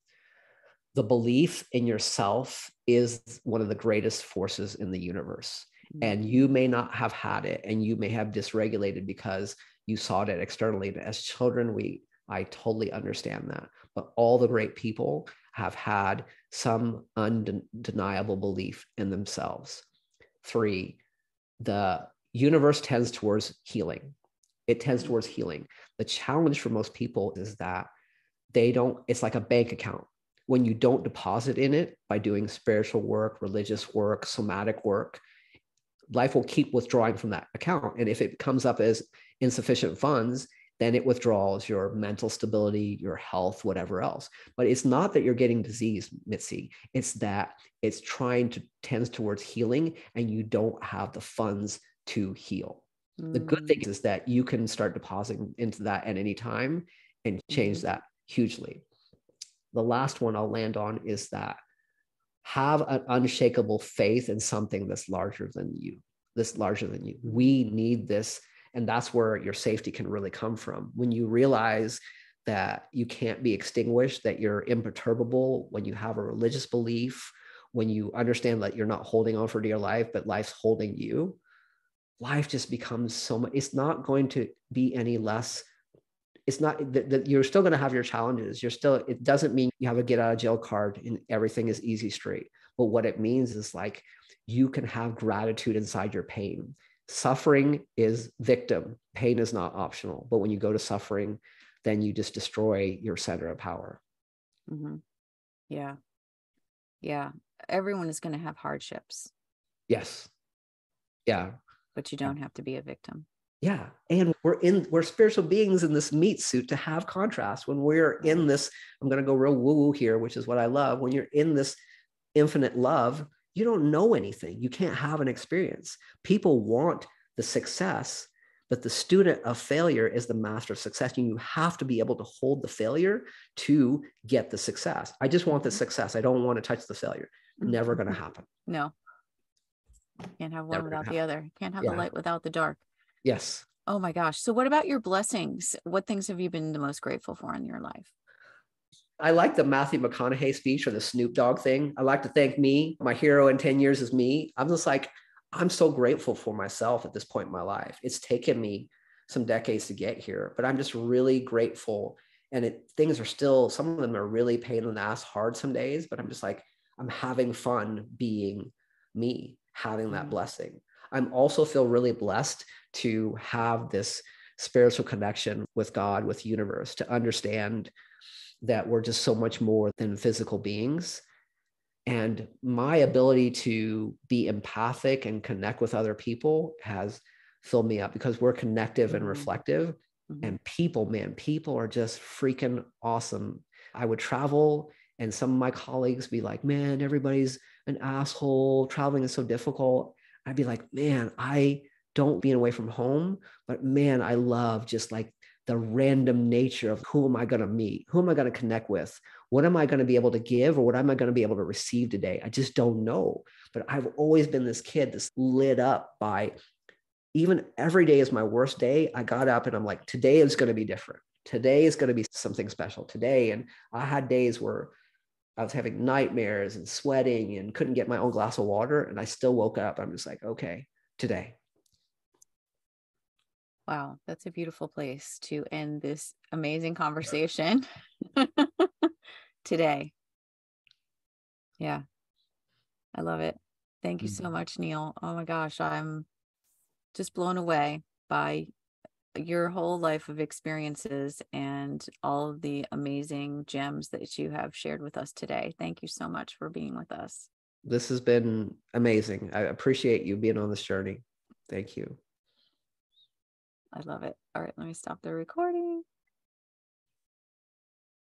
the belief in yourself is one of the greatest forces in the universe. And you may not have had it, and you may have dysregulated because you sought it externally. And as children, I totally understand that. But all the great people have had some undeniable belief in themselves. 3, the universe tends towards healing. It tends towards healing. The challenge for most people is that it's like a bank account. When you don't deposit in it by doing spiritual work, religious work, somatic work, life will keep withdrawing from that account. And if it comes up as insufficient funds, then it withdraws your mental stability, your health, whatever else. But it's not that you're getting disease, MITZI. It's that it's tends towards healing, and you don't have the funds to heal. The good thing is that you can start depositing into that at any time and change that hugely. The last one I'll land on is that have an unshakable faith in something that's larger than you. We need this. And that's where your safety can really come from. When you realize that you can't be extinguished, that you're imperturbable, when you have a religious belief, when you understand that you're not holding on for dear life, but life's holding you, life just becomes so much. It's not going to be any less. It's not that you're still going to have your challenges. It doesn't mean you have a get out of jail card and everything is easy straight. But what it means is like, you can have gratitude inside your pain. Suffering is victim. Pain is not optional. But when you go to suffering, then you just destroy your center of power. Yeah. Yeah. Everyone is going to have hardships. Yes. Yeah. But you don't have to be a victim. Yeah. And we're spiritual beings in this meat suit to have contrast. When we're in this, I'm going to go real woo-woo here, which is what I love. When you're in this infinite love, you don't know anything. You can't have an experience. People want the success, but the student of failure is the master of success. And you have to be able to hold the failure to get the success. I just want the success. I don't want to touch the failure. Never going to happen. No. Can't have one without the other. Can't have the light without the dark. Yes. Oh my gosh. So what about your blessings? What things have you been the most grateful for in your life? I like the Matthew McConaughey speech or the Snoop Dogg thing. I like to thank me. My hero in 10 years is me. I'm just like, I'm so grateful for myself at this point in my life. It's taken me some decades to get here, but I'm just really grateful. And things are still, some of them are really pain in the ass hard some days, but I'm just like, I'm having fun being me, having that blessing. I'm also feel really blessed to have this spiritual connection with God, with the universe, to understand that we're just so much more than physical beings. And my ability to be empathic and connect with other people has filled me up because we're connective and reflective. And people, man, people are just freaking awesome. I would travel and some of my colleagues be like, man, everybody's an asshole. Traveling is so difficult. I'd be like, man, I don't being away from home, but man, I love just like the random nature of who am I going to meet? Who am I going to connect with? What am I going to be able to give or what am I going to be able to receive today? I just don't know. But I've always been this kid that's lit up by, even every day is my worst day. I got up and I'm like, today is going to be different. Today is going to be something special today. And I had days where I was having nightmares and sweating and couldn't get my own glass of water. And I still woke up. I'm just like, okay, today. Wow, that's a beautiful place to end this amazing conversation today. Yeah, I love it. Thank you so much, Neal. Oh my gosh, I'm just blown away by your whole life of experiences and all of the amazing gems that you have shared with us today. Thank you so much for being with us. This has been amazing. I appreciate you being on this journey. Thank you. I love it. All right, let me stop the recording.